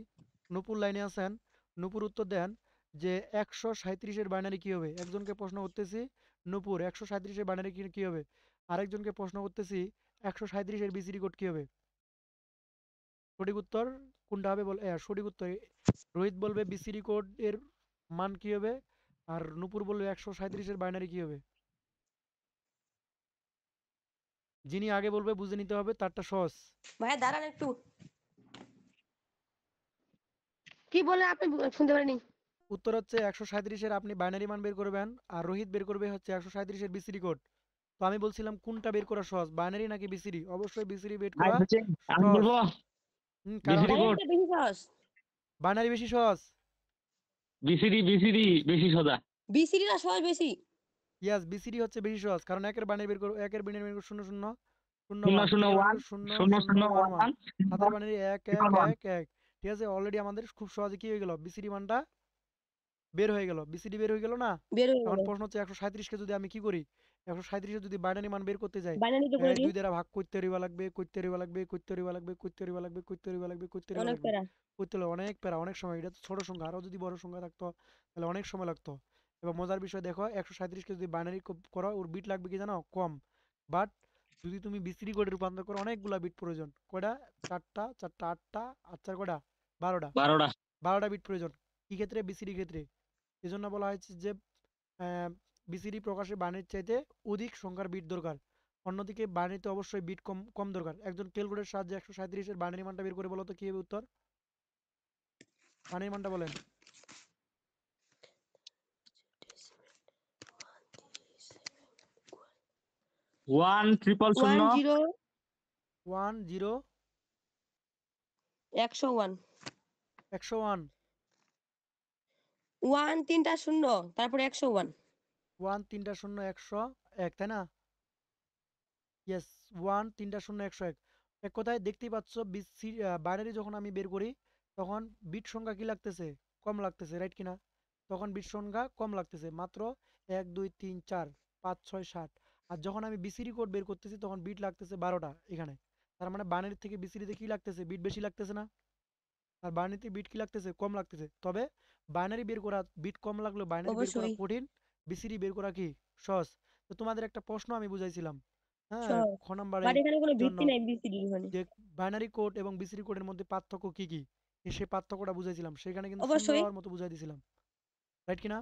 নূপুর লাইনে আছেন, নূপুর উত্তর দেন যে 137-এর বাইনারি কি হবে। একজনকে প্রশ্ন করতেছি, নূপুর 137-এর বাইনারি কি হবে। আরেকজনকে প্রশ্ন করতেছি 137-এর বিসিডি কোড কি হবে। সঠিক উত্তর কোনটা হবে বল? সঠিক উত্তর রোহিত বলবে বিসিডি কোড এর মান কি হবে, আর নূপুর বলবে 137-এর বাইনারি কি হবে। যিনি আগে বলবে বুঝে নিতে হবে, তারটা সহজ। ভাইয়া দাঁড়ান একটু। কি বলে আপনি শুনতে পারেনি? উত্তর হচ্ছে 137-এর আপনি বাইনারি মান বের করবেন, আর রোহিত বের করবে হচ্ছে 137-এর বিসিডি কোড। তো আমি বলছিলাম কোনটা বের করা সহজ, বাইনারি নাকি বিসিডি? অবশ্যই বিসিডি বের করা আমি সহজ। বলবো কারণ বিসিডি কোড। বাইনারিটা বেশি সহজ। বাইনারি বেশি সহজ। বিসিডি বেশি সোজা। বিসিডি না সহজ বেশি। ইয়াস, বিসিডি হচ্ছে বেশি সহজ, কারণ একের বাইনারি বের করো, একের বাইনারি বের করো 0 0 0 শূন্য 1, শূন্য তিনের ওয়ান, বাইনারি 0 শূন্য 0 শূন্য 1 1, ওয়ান, সাতের বাইনারি 1 ট্রিপল 1 ওয়ান। 1 1। ঠিক আছে, অলরেডি আমাদের খুব সহজে কি হয়ে গেল, বিসিডি মানটা বের হয়ে গেল, বিসিডি বের হয়ে গেল না? বের হয়ে এখন গেল। প্রশ্ন হচ্ছে 137-কে যদি আমি কি করি, 137-এর যদি বাইনারি মান বের করতে যাই, বাইনারিতে করে দিই। দুই দ্বারা ভাগ করতে হরিবা লাগবে, করতে হরিবা লাগবে, করতে হরিবা লাগবে, করতে হরিবা লাগবে, করতে হরিবা লাগবে, করতে হরিবা অনেক লাগবে, প্যারা। করতে হলে অনেক প্যারা, অনেক সময়। এটা তো ছোট সংখ্যা, আরো যদি বড় সংখ্যা থাকতো তাহলে অনেক সময় লাগতো। এবার মজার বিষয় দেখো, 137-কে যদি বাইনারি করো, ওর বিট লাগবে কি জানো? কম। বাট যদি তুমি বিসিডি কোডে রূপান্তর করো, অনেকগুলা বিট প্রয়োজন। কয়টা? চারটা, চারটা 8টা, আর চার কয়টা? 12টা। 12টা। 12টা বিট প্রয়োজন। কি ক্ষেত্রে? বিসিডি ক্ষেত্রে। এজন্য বলা হয়েছে যে বিসিডি প্রকাশে বাইনারির চাইতে অধিক সংখ্যার বিট দরকার। অন্যদিকে বাইনারিতে অবশ্যই বিট কম কম দরকার। একজন ক্যালকুলেটরের সাহায্যে 137-এর বাইনারি মানটা বের করে বলো তো কি হবে উত্তর? বাইনারি মানটা বলেন। 1 ট্রিপল 1 শূন্য 0 1 0 101। 101। 1 3টা শূন্য তারপর 101। 1 3টা শূন্য 101, তাই না? ইয়েস, 1 3টা শূন্য 101। এক কথায় দেখতেই পাচ্ছ, বাইনারি যখন আমি বের করি তখন বিট সংখ্যা কি লাগতেছে? কম লাগতেছে, রাইট কিনা? তখন বিট সংখ্যা কম লাগতেছে, মাত্র 1 2 3 4 5 6 7। আর যখন আমি বিসিডি কোড বের করতেছি তখন বিট লাগতেছে 12টা এখানে। তার মানে বাইনারি থেকে বিসিডিতে কি লাগতেছে, বিট বেশি লাগতেছে না? আর বাইনারিতে বিট কি লাগতেছে, কম লাগতেছে। তবে বাইনারি বের করা বিট কম লাগলেও বাইনারি বের করা অবশ্যই কঠিন, বিসিডি বের করা কি সহজ। তো তোমাদের একটা প্রশ্ন আমি বুঝাইছিলাম, হ্যাঁ, সহজ। খ নাম্বারের বাট এখানে কোনো জন্য, ভিত্তি নাই বিসিডি মানে। যে বাইনারি কোড এবং বিসিডি কোডের মধ্যে পার্থক্য কি কি, সেই পার্থক্যটা বুঝাইছিলাম, সেখানে কিন্তু অবশ্যই। সুন্দর মতো বুঝাই দিছিলাম, রাইট কিনা?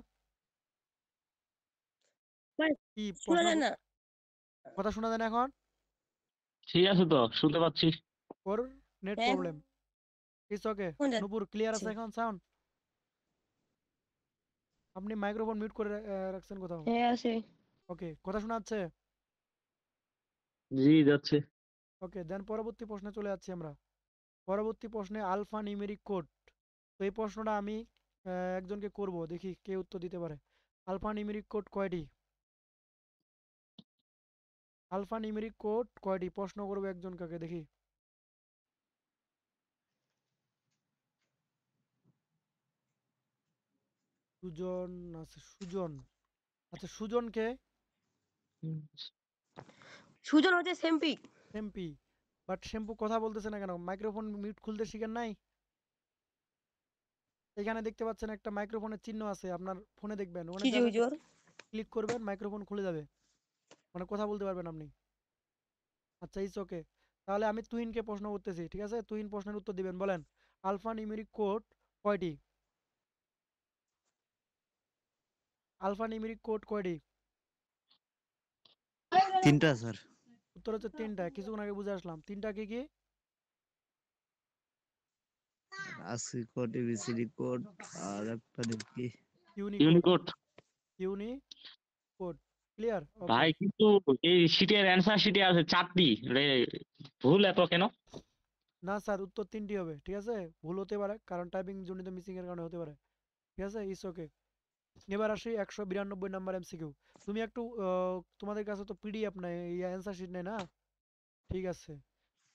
ভাই কি শোনা প্রশ্ন যায় না। কথা শোনা যায় না এখন? ঠিক আছে তো, শুনতে পাচ্ছি। ওর নেট হ্যাঁ প্রবলেম, ইটস ওকে। এখন নূপুর ক্লিয়ার যাচ্ছে। আছে এখন সাউন্ড? আপনি মাইক্রোফোন মিউট করে রাখছেন কোথাও? হ্যাঁ আছে। ওকে, কথা শোনা যাচ্ছে? জি, যাচ্ছে। ওকে, দেন পরবর্তী প্রশ্নে চলে যাচ্ছি আমরা। পরবর্তী প্রশ্নে আলফা নিউমেরিক কোড। তো এই প্রশ্নটা আমি একজনকে করব, দেখি কে উত্তর দিতে পারে। আলফা নিউমেরিক কোড কয়টি? আলফা নিউমেরিক কোড কয়টি প্রশ্ন করবো একজনকে, দেখি। সুজন আছে, সুজন। আচ্ছা, সুজনকে সুজন হচ্ছে সেমপিক। এমপি, বাট শ্যাম্পু কথা বলতেছে না কেন? মাইক্রোফোন মিউট খুলতে শিখেন নাই? এখানে দেখতে পাচ্ছেন একটা মাইক্রোফোনের চিহ্ন আছে, আপনার ফোনে দেখবেন, ওখানে কি যে জাস্ট হুজুর? ক্লিক করবেন, মাইক্রোফোন খুলে যাবে, মানে কথা বলতে পারবেন আপনি। আচ্ছা, ইটস ওকে। তাহলে আমি তুহিনকে প্রশ্ন করতেছি, ঠিক আছে? তুহিন প্রশ্নের উত্তর দিবেন, বলেন আলফা নিউমেরিক কোড কয়টি? আলফা নিউমেরিক কোড কয়টি? 3টা স্যার। উত্তর হচ্ছে 3টা। কিছুক্ষণ আগে বুঝে আসলাম, 3টা কি কি? ASCII কোড, ABCD কোড, আর একটা দেখি। Unicode. Unicode. Unicode, clear? Okay. ভাই কিন্তু এই শীটের অ্যান্সার শিটে আছে 4টি রে, ভুল এত কেন? না স্যার, উত্তর 3টি হবে, ঠিক আছে? ভুল হতে পারে কারণ টাইপিং জনিত মিসিং এর কারণে হতে পারে, ঠিক আছে? It's okay. এবার আসি 192 নাম্বার এমসিকিউ। তুমি একটু তোমাদের কাছে তো পিডিএফ নাই, অ্যান্সার শিট নেই না? ঠিক আছে,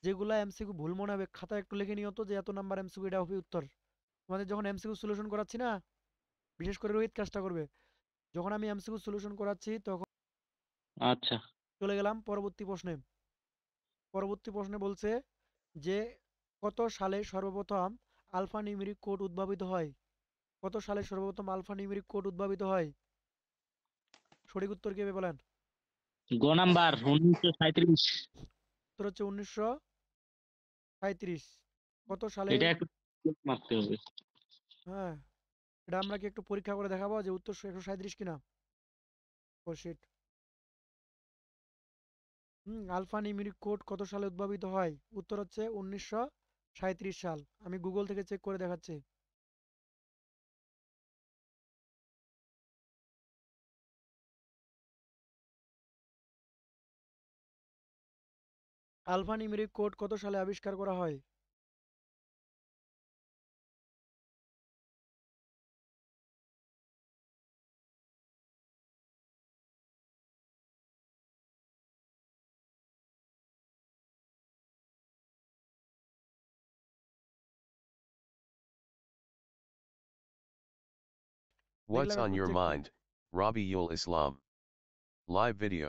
যেগুলা এমসিকিউ ভুল মনে হবে খাতায় একটু লিখে নিও তো, যে এত নাম্বার এমসিকিউ এটা হবে উত্তর। তোমাদের যখন এমসিকিউ সলিউশন করাচ্ছি না, বিশেষ করে রোহিত কাজটা করবে, যখন আমি এমসিকিউ সলিউশন করাচ্ছি তখন। আচ্ছা। চলে গেলাম পরবর্তী প্রশ্নে। পরবর্তী প্রশ্নে বলছে যে কত সালে সর্বপ্রথম আলফা নিউমেরিক কোড উদ্ভাবিত হয়? কত সালে সর্বপ্রথম আলফা নিউমেরিক কোড উদ্ভাবিত হয়? সঠিক উত্তর কি হবে বলেন? গ নাম্বার 1937। উত্তর হচ্ছে 1937। কত সালে? এটা একটু মারতে হবে। হ্যাঁ, এটা আমরা কি একটু পরীক্ষা করে দেখাবো যে উত্তর 137 কিনা? ও শিট। আলফা নিউমেরিক কোড কত সালে উদ্ভাবিত হয়? উত্তর হচ্ছে 1937 সাল। আমি গুগল থেকে চেক করে দেখাচ্ছি। আলফা নিউমেরিক কোড কত সালে আবিষ্কার করা হয়? What's দেখলাম on একটু your চেক করে। mind? Rabiul Islam. Live video.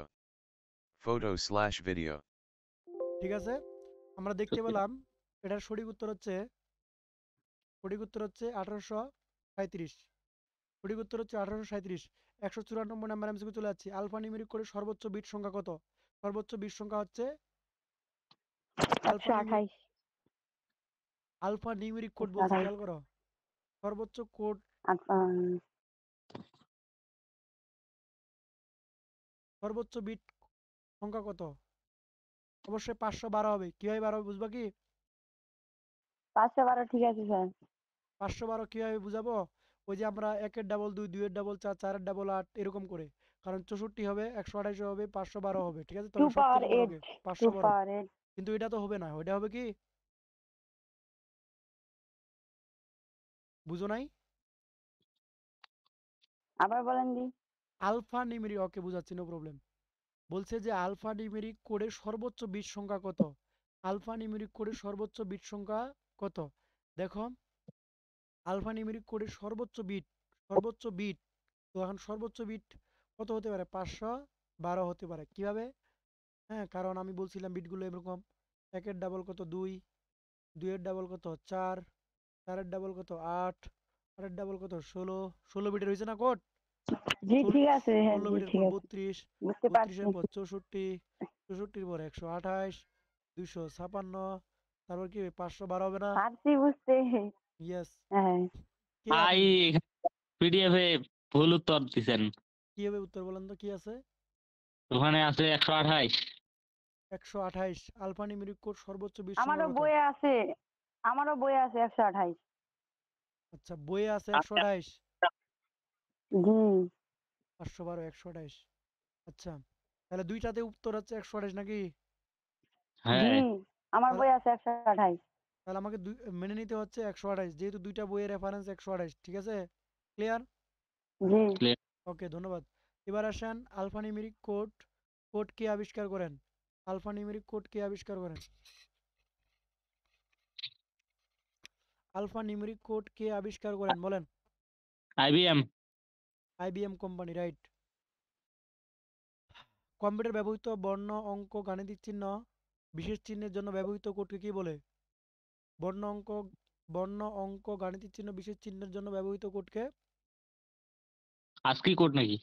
Photo/video. ঠিক আছে, আমরা দেখতে পেলাম এটার সঠিক উত্তর হচ্ছে 1837। সঠিক উত্তর হচ্ছে 1837। 194 নাম্বার এমসিকিউ চলে যাচ্ছে। আলফা নিউমেরিক কোডের সর্বোচ্চ বিট সংখ্যা কত? সর্বোচ্চ বিট সংখ্যা হচ্ছে alpha numeric 128। Alpha numeric code বলছি, খেয়াল করো। সর্বোচ্চ কোড, সর্বোচ্চ বিট সংখ্যা কত? অবশ্যই 512 হবে। কিভাবে 12 বুঝবা কি? 512 ঠিক আছে স্যার। 512 কিভাবে বুঝাবো? ওই যে আমরা 1-এর ডাবল 2, 2-এর ডাবল 4, 4-এর ডাবল 8 এরকম করে। কারণ 64 হবে, 128 হবে, 512 হবে, ঠিক আছে? 2 তবে সব পাওয়ার থেকে বড় 8, কে? 2 512। পাওয়ার 8। কিন্তু এটা তো হবে না, ওইটা হবে কি? বুঝো নাই? আবার বলেন দি। আলফা নিউমেরিক, ওকে বুঝাচ্ছি, নো প্রবলেম। বলছে যে আলফা নিউমেরিক কোডের সর্বোচ্চ বিট সংখ্যা কত? আলফা নিউমেরিক কোডের সর্বোচ্চ বিট সংখ্যা কত? দেখো, আলফা নিউমেরিক কোডের সর্বোচ্চ বিট, সর্বোচ্চ বিট, তো এখন সর্বোচ্চ বিট কত হতে পারে? 500 12 হতে পারে কিভাবে? হ্যাঁ, কারণ আমি বলছিলাম বিটগুলো এরকম, একের ডাবল কত 2, 2 এর ডাবল কত 4, 4 এর ডাবল কত 8, 8 এর ডাবল কত 16, 16 বিটের হয়েছে না কোড? জি ষোল ঠিক আছে, হ্যাঁ 16 জি বিটের ঠিক পর আছে, 32, বুঝতে 32 পারছি। এর পর 64, 64 পর 128, 256, তারপর কি 512 হবে না? পারছি বুঝতে। ইয়েস। হ্যাঁ কে ভাই আপনি? পিডিএফ এ ভুল উত্তর দিছেন, কিভাবে উত্তর বলেন তো কি আছে? ওখানে আছে 128। 128 আলফানিউমেরিক কোড সর্বোচ্চ বিট সংখ্যা আমারও কত? বইয়ে আছে, আমারও বইয়ে আছে 128। আচ্ছা, বইয়ে আছে আচ্ছা, 128, জি 512 128। আচ্ছা, তাহলে দুইটাতে উত্তর হচ্ছে 128 নাকি? জি, হ্যাঁ আমার তাহলে বইয়ে আছে 128। তাহলে আমাকে মেনে নিতে হচ্ছে 128, যেহেতু দুইটা বইয়ের রেফারেন্স 128, ঠিক আছে? ক্লিয়ার? জি clear। ওকে, ধন্যবাদ। এবার আসেন আলফানিউমেরিক কোড কে আবিষ্কার করেন? আলফানিউমেরিক কোড কে আবিষ্কার করেন? আলফানিউমেরিক কোড কে আবিষ্কার করেন বলেন? IBM. IBM company, right. Computer ব্যবহৃত বর্ণ, অঙ্ক, গাণিতিক চিহ্ন, বিশেষ চিহ্নের জন্য ব্যবহৃত কোডকে কি বলে? বর্ণ, অঙ্ক, গাণিতিক চিহ্ন, বিশেষ চিহ্নের জন্য ব্যবহৃত কোডকে? আজকি কোড নাকি?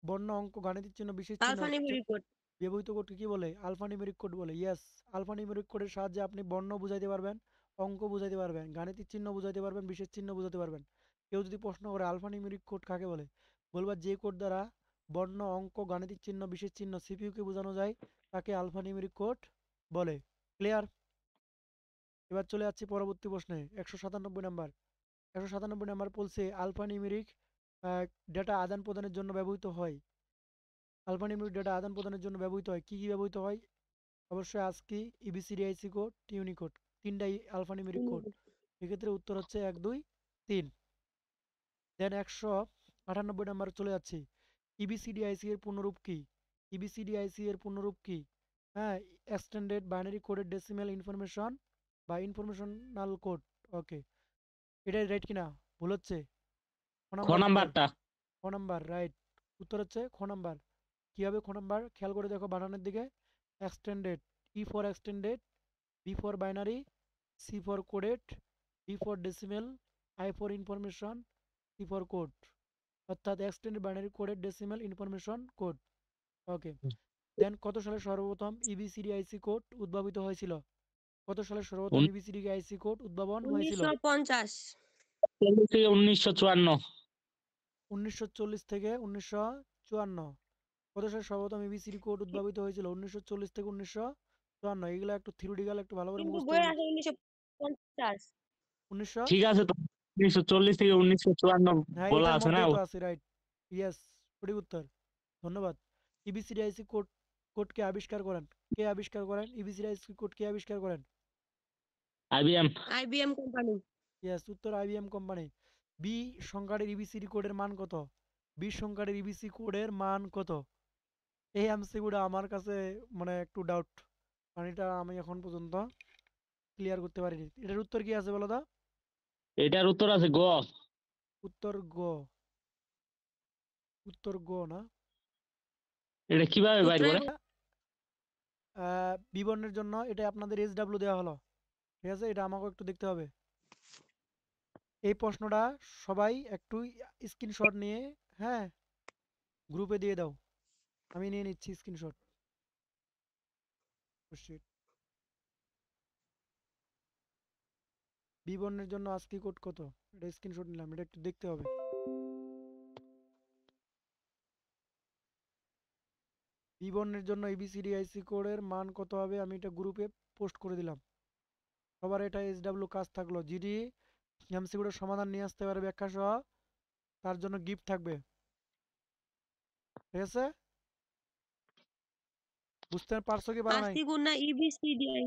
বর্ণ, অঙ্ক, গাণিতিক চিহ্ন, বিশেষ চিহ্ন আলফানিউমেরিক কোড। ব্যবহৃত কোডকে কি বলে? আলফানিউমেরিক কোড বলে। ইয়েস, আলফানিউমেরিক কোডের সাহায্যে আপনি বর্ণ বুঝাইতে পারবেন, অঙ্ক বুঝাইতে পারবেন, গাণিতিক চিহ্ন বুঝাইতে পারবেন, বিশেষ চিহ্ন বুঝাতে পারবেন। কেউ যদি প্রশ্ন করে আলফানিউমেরিক কোড কাকে বলে, বলবা যে কোড দ্বারা বর্ণ, অঙ্ক, গাণিতিক চিহ্ন, বিশেষ চিহ্ন, সিপিইউকে বোঝানো যায় তাকে আলফানিউমেরিক কোড বলে। ক্লিয়ার? এবার চলে যাচ্ছি পরবর্তী প্রশ্নে, 197 নাম্বার। 197 নাম্বার বলছে আলফানিউমেরিক ডেটা আদান প্রদানের জন্য ব্যবহৃত হয়। আলফানিউমেরিক ডেটা আদান প্রদানের জন্য ব্যবহৃত হয়, কি কি ব্যবহৃত হয়? অবশ্যই আজকি, ইবিসিডিআইসি কোড, ইউনিকোড, তিনটাই আলফানিউমেরিক কোড। এক্ষেত্রে উত্তর হচ্ছে 1 2 3। দেন 198 নাম্বার চলে যাচ্ছি। ইবিসিডিআইসি এর পূর্ণরূপ কি? ইবিসিডিআইসি এর পূর্ণরূপ কি? হ্যাঁ, এক্সটেন্ডেড বাইনারি কোডের ডেসিমাল ইনফরমেশন বা ইনফরমেশনাল কোড। ওকে, এটাই রাইট কিনা? ভুল হচ্ছে? খ খ নাম্বার উত্তর। নাম্বারটা। খ নাম্বার রাইট। উত্তর হচ্ছে খ নাম্বার। কি হবে খ নাম্বার? খেয়াল করে দেখো বানানের দিকে। Extended, E for extended, B for binary, C for coded, D for decimal, I for information, C for code. অর্থাৎ extended binary coded decimal information code. Okay, then কত সালে সর্বপ্রথম ইবিসিডিআইসি কোড উদ্ভাবিত হয়েছিল? কত সালে সর্বপ্রথম ইবিসিডিআইসি কোড উদ্ভাবন হয়েছিল? 1950। 1954। 1940 থেকে 1954। কত সালে সর্বপ্রথম এবিসিডি কোড উদ্ভাবিত হয়েছিল? 1940 থেকে 1954। এগুলো একটু থিওরিটিক্যাল, একটু ভালো করে কিন্তু মুখস্থ বইয়ে করে। আছে 1950। 1900, ঠিক আছে তো, 1940 থেকে 1954 হ্যাঁ বলা এটার আছে না? মধ্যেই তো আছে, রাইট। ইয়েস, সঠিক উত্তর। ধন্যবাদ। ইবিসিডিআইসি কোডকে আবিষ্কার করেন? কে আবিষ্কার করেন? ইবিসিডিআইসি কোড কে আবিষ্কার করেন? আইবিএম। IBM company. ইয়েস, উত্তর আইবিএম কোম্পানি। বি সংখ্যাটির ইবিসিডি কোডের মান কত? বি সংখ্যাটির ইবিসি কোডের মান কত? এই এমসিকিউটা আমার কাছে মানে একটু ডাউট, কারণ এটা আমি এখন পর্যন্ত ক্লিয়ার করতে পারিনি। এটার উত্তর কি আছে বলো তো? এটার উত্তর আছে গ। উত্তর গ। উত্তর গ না? এটা কিভাবে বাইর সূত্রে করে? বিবরণের জন্য এটা আপনাদের SW দেওয়া হলো, ঠিক আছে? এটা আমাকেও একটু দেখতে হবে। এই প্রশ্নটা সবাই একটু স্ক্রিনশট নিয়ে, হ্যাঁ, গ্রুপে দিয়ে দাও। আমি নিয়ে নিচ্ছি স্ক্রিনশট। বিবরণের জন্য আজকে কোড কত? এটা স্ক্রিনশট নিলাম, এটা একটু দেখতে হবে। বিবরণের জন্য এবিসিডিআইসি কোডের মান কত হবে? আমি এটা গ্রুপে পোস্ট করে দিলাম। সবার এটা SW কাজ থাকলো। জিডি এমসিকিউটার সমাধান নিয়ে আসতে পারে ব্যাখ্যা সহ, তার জন্য গিফট থাকবে, ঠিক আছে? বুঝতে পারছো কি পারো নাই? আশি গুণা ইবিসিডিআই।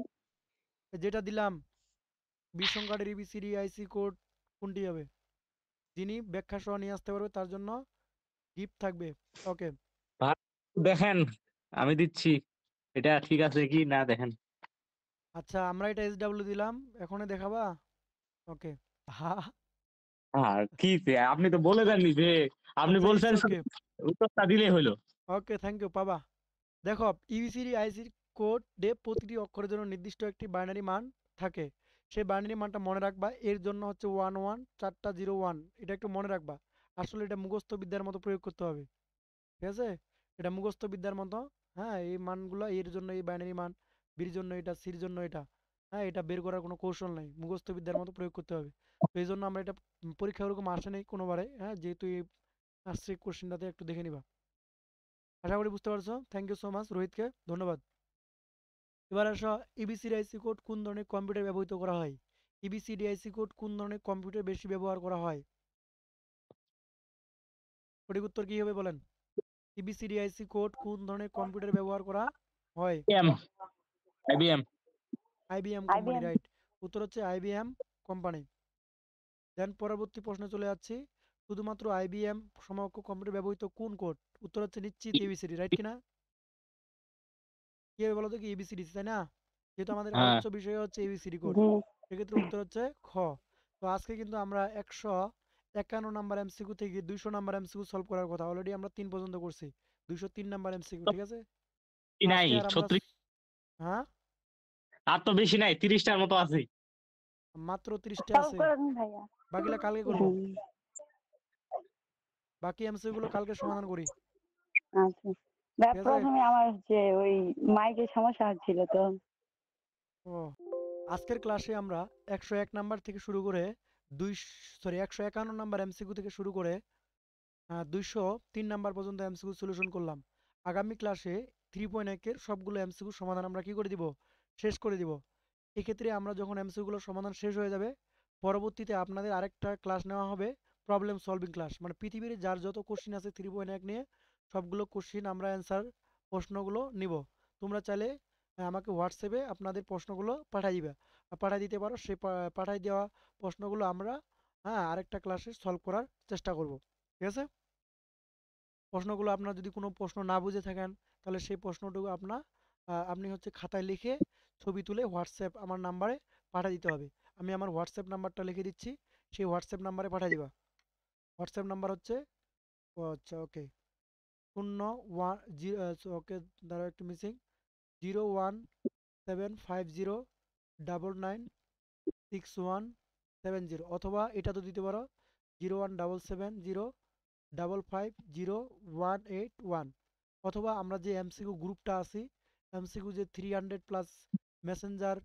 যেটা দিলাম, বিসংখ্যাটের এবিসিডিআইসি কোড কোনটি হবে? যিনি ব্যাখ্যা সহ নিয়ে আসতে পারবে তার জন্য গিফট থাকবে। ওকে, ভাই, দেখেন, আমি দিচ্ছি, এটা ঠিক আছে কি না দেখেন। আচ্ছা আমরা এটা SW দিলাম, এখনই দেখাবা? ওকে, হ্যাঁ, আর কি আপনি তো বলে দেননি যে, আপনি আচ্ছা ইটস বলছেন ওকে। উত্তরটা দিলেই হলো। ওকে, থ্যাংক ইউ, পাবা। দেখো, ইবিসিডি আইসির কোডে প্রতিটি অক্ষরের জন্য নির্দিষ্ট একটি বাইনারি মান থাকে। সেই বাইনারি মানটা মনে রাখবা, এর জন্য হচ্ছে 11 4টা 01, এটা একটু মনে রাখবা। আসলে এটা মুখস্থ বিদ্যার মতো প্রয়োগ করতে হবে, ঠিক আছে? এটা মুখস্থ বিদ্যার মতো। হ্যাঁ, এই মানগুলো এর জন্য এই বাইনারি মান, বির জন্য এটা, সির জন্য এটা। হ্যাঁ, এটা বের করার কোনো কৌশল নাই, মুখস্থ বিদ্যার মতো প্রয়োগ করতে হবে। তো এই জন্য আমরা এটা পরীক্ষা ওরকম আসে নাই কোনোবারে। হ্যাঁ, যেহেতু এই আসছে কোশ্চেনটাতে একটু দেখে নিবা। আশা করি বুঝতে পারছো। থ্যাংক ইউ সো মাচ রোহিতকে, ধন্যবাদ। এবার আসো, ইবিসিডিআইসি কোড কোন ধরনের কম্পিউটার ব্যবহৃত করা হয়? ইবিসিডিআইসি কোড কোন ধরনের কম্পিউটার বেশি ব্যবহার করা হয়? সঠিক উত্তর কি হবে বলেন? ইবিসিডিআইসি কোড কোন ধরনের কম্পিউটার ব্যবহার করা হয়? এম আইবিএম। IBM company, right. উত্তর হচ্ছে আইবিএম কোম্পানি। দেন পরবর্তী প্রশ্নে চলে যাচ্ছি। শুধুমাত্র আইবিএম সমকক্ষ কম্পিউটার ব্যবহৃত কোন কোড? উত্তর হচ্ছে নিশ্চিত এবিসিডি, রাইট কিনা? কি হবে বলো তো, কি এবিসিডি, তাই না? যেহেতু আমাদের হ্যাঁ, আলোচ্য বিষয় হচ্ছে এবিসিডি কোড, সেক্ষেত্রে উত্তর হচ্ছে খ। তো আজকে কিন্তু আমরা 151 নাম্বার এমসিকিউ থেকে 200 নাম্বার এমসিকিউ সলভ করার কথা, অলরেডি আমরা 3 পর্যন্ত করছি। 203 নাম্বার এমসিকিউ, ঠিক আছে? তো নাই আজকে আর আমরা 36, হ্যাঁ, আর তো বেশি নাই, 30টার মতো আছে। মাত্র 30টা আছে, বাকিলা কালকে করব। বাকি এমসিকিউ গুলো কালকে সমাধান করি, আচ্ছা ভাই, ঠিক আছে? প্রথমে আমার হচ্ছে ওই মাইকের সমস্যা হচ্ছিল তো। ও, আজকের ক্লাসে আমরা 101 নাম্বার থেকে শুরু করে 151 নাম্বার এমসিকিউ থেকে শুরু করে 203 নাম্বার পর্যন্ত এমসিকিউ সলিউশন করলাম। আগামী ক্লাসে 3.1 এর সবগুলো এমসিকিউ সমাধান আমরা কি করে দিব? শেষ করে দিব। এক্ষেত্রে আমরা যখন এমসিকিউ গুলো সমাধান শেষ হয়ে যাবে, পরবর্তীতে আপনাদের আরেকটা ক্লাস নেওয়া হবে, প্রবলেম সলভিং ক্লাস। মানে পৃথিবীর যার যত কোশ্চিন আছে 3.1 নিয়ে, সবগুলো কোশ্চিন আমরা অ্যান্সার, প্রশ্নগুলো নিব। তোমরা চাইলে আমাকে হোয়াটসঅ্যাপে আপনাদের প্রশ্নগুলো পাঠিয়ে দিবে, পাঠিয়ে দিতে পারো। সেই পাঠিয়ে দেওয়া প্রশ্নগুলো আমরা, হ্যাঁ, আরেকটা ক্লাসে সলভ করার চেষ্টা করব, ঠিক আছে? প্রশ্নগুলো আপনার যদি কোনো প্রশ্ন না বুঝে থাকেন, তাহলে সেই প্রশ্নটুকু আপনি হচ্ছে খাতায় লিখে ছবি তুলে হোয়াটসঅ্যাপ আমার নাম্বারে পাঠিয়ে দিতে হবে। আমি আমার হোয়াটসঅ্যাপ নাম্বারটা লিখে দিচ্ছি, সেই হোয়াটসঅ্যাপ নাম্বারে পাঠিয়ে দিবা। হোয়াটসঅ্যাপ নাম্বার হচ্ছে, ও আচ্ছা, ওকে, ওকে, দাঁড়াও একটু মিসিং, 01750996170, অথবা এটা তো দিতে পারো 01770550181, অথবা আমরা যে এমসিকিউ গ্রুপটা আছি, এমসিকিউ যে 300 প্লাস মেসেঞ্জার,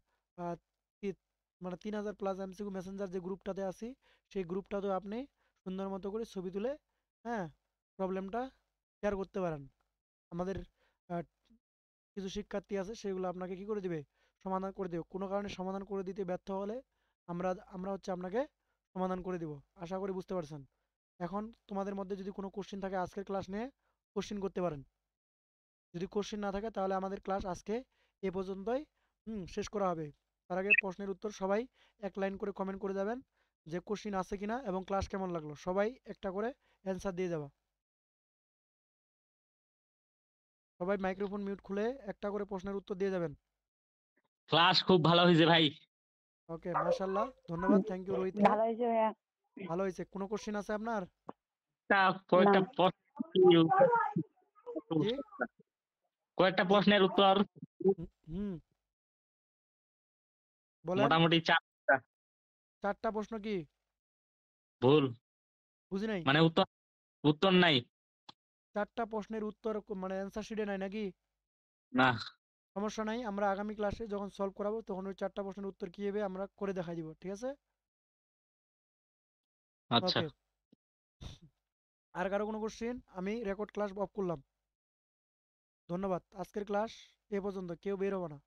মানে 3000 প্লাস এমসিকিউ মেসেঞ্জার যে গ্রুপটাতে আছি, সেই গ্রুপটাতেও আপনি সুন্দর মতো করে ছবি তুলে, হ্যাঁ, প্রবলেমটা শেয়ার করতে পারেন। আমাদের আহ, কিছু শিক্ষার্থী আছে, সেগুলো আপনাকে কি করে দিবে? সমাধান করে দেবে। কোনো কারণে সমাধান করে দিতে ব্যর্থ হলে আমরা আমরা হচ্ছে আপনাকে সমাধান করে দিব। আশা করি বুঝতে পারছেন। এখন তোমাদের মধ্যে যদি কোনো কোশ্চিন থাকে, আজকের ক্লাস নিয়ে কোশ্চিন করতে পারেন। যদি কোশ্চিন না থাকে, তাহলে আমাদের ক্লাস আজকে এ পর্যন্তই শেষ করা হবে। তার আগে প্রশ্নের উত্তর সবাই এক লাইন করে কমেন্ট করে যাবেন, যে কোশ্চিন আছে কিনা এবং ক্লাস কেমন লাগলো। সবাই একটা করে অ্যান্সার দিয়ে যাবা। সবাই মাইক্রোফোন মিউট খুলে একটা করে প্রশ্নের উত্তর দিয়ে যাবেন। ক্লাস খুব ভালো হয়েছে ভাই। ওকে, মাশাআল্লাহ, ধন্যবাদ, থ্যাংক ইউ রোহিতকে। ভালো হয়েছে ভাইয়া। ভালো হয়েছে। কোনো কোশ্চিন আছে আপনার? কয়েকটা না। জি, কয়েকটা জি, প্রশ্নের উত্তর হুম, বলেন। মোটামুটি 4টা 4টা প্রশ্ন কি? ভুল, বুঝি নাই। মানে উত্তর উত্তর নাই। 4টা প্রশ্নের উত্তর মানে অ্যান্সার শিটে নাই নাকি? না। সমস্যা নাই, আমরা আগামী ক্লাসে যখন সলভ করাবো, তখন ওই 4টা প্রশ্নের উত্তর কি হবে আমরা করে দেখাই দিব, ঠিক আছে? আচ্ছা। ওকে, আর কারো কোনো কোশ্চিন? আমি রেকর্ড ক্লাস অফ করলাম। ধন্যবাদ। আজকের ক্লাস এ পর্যন্ত, কেউ বের হবে না।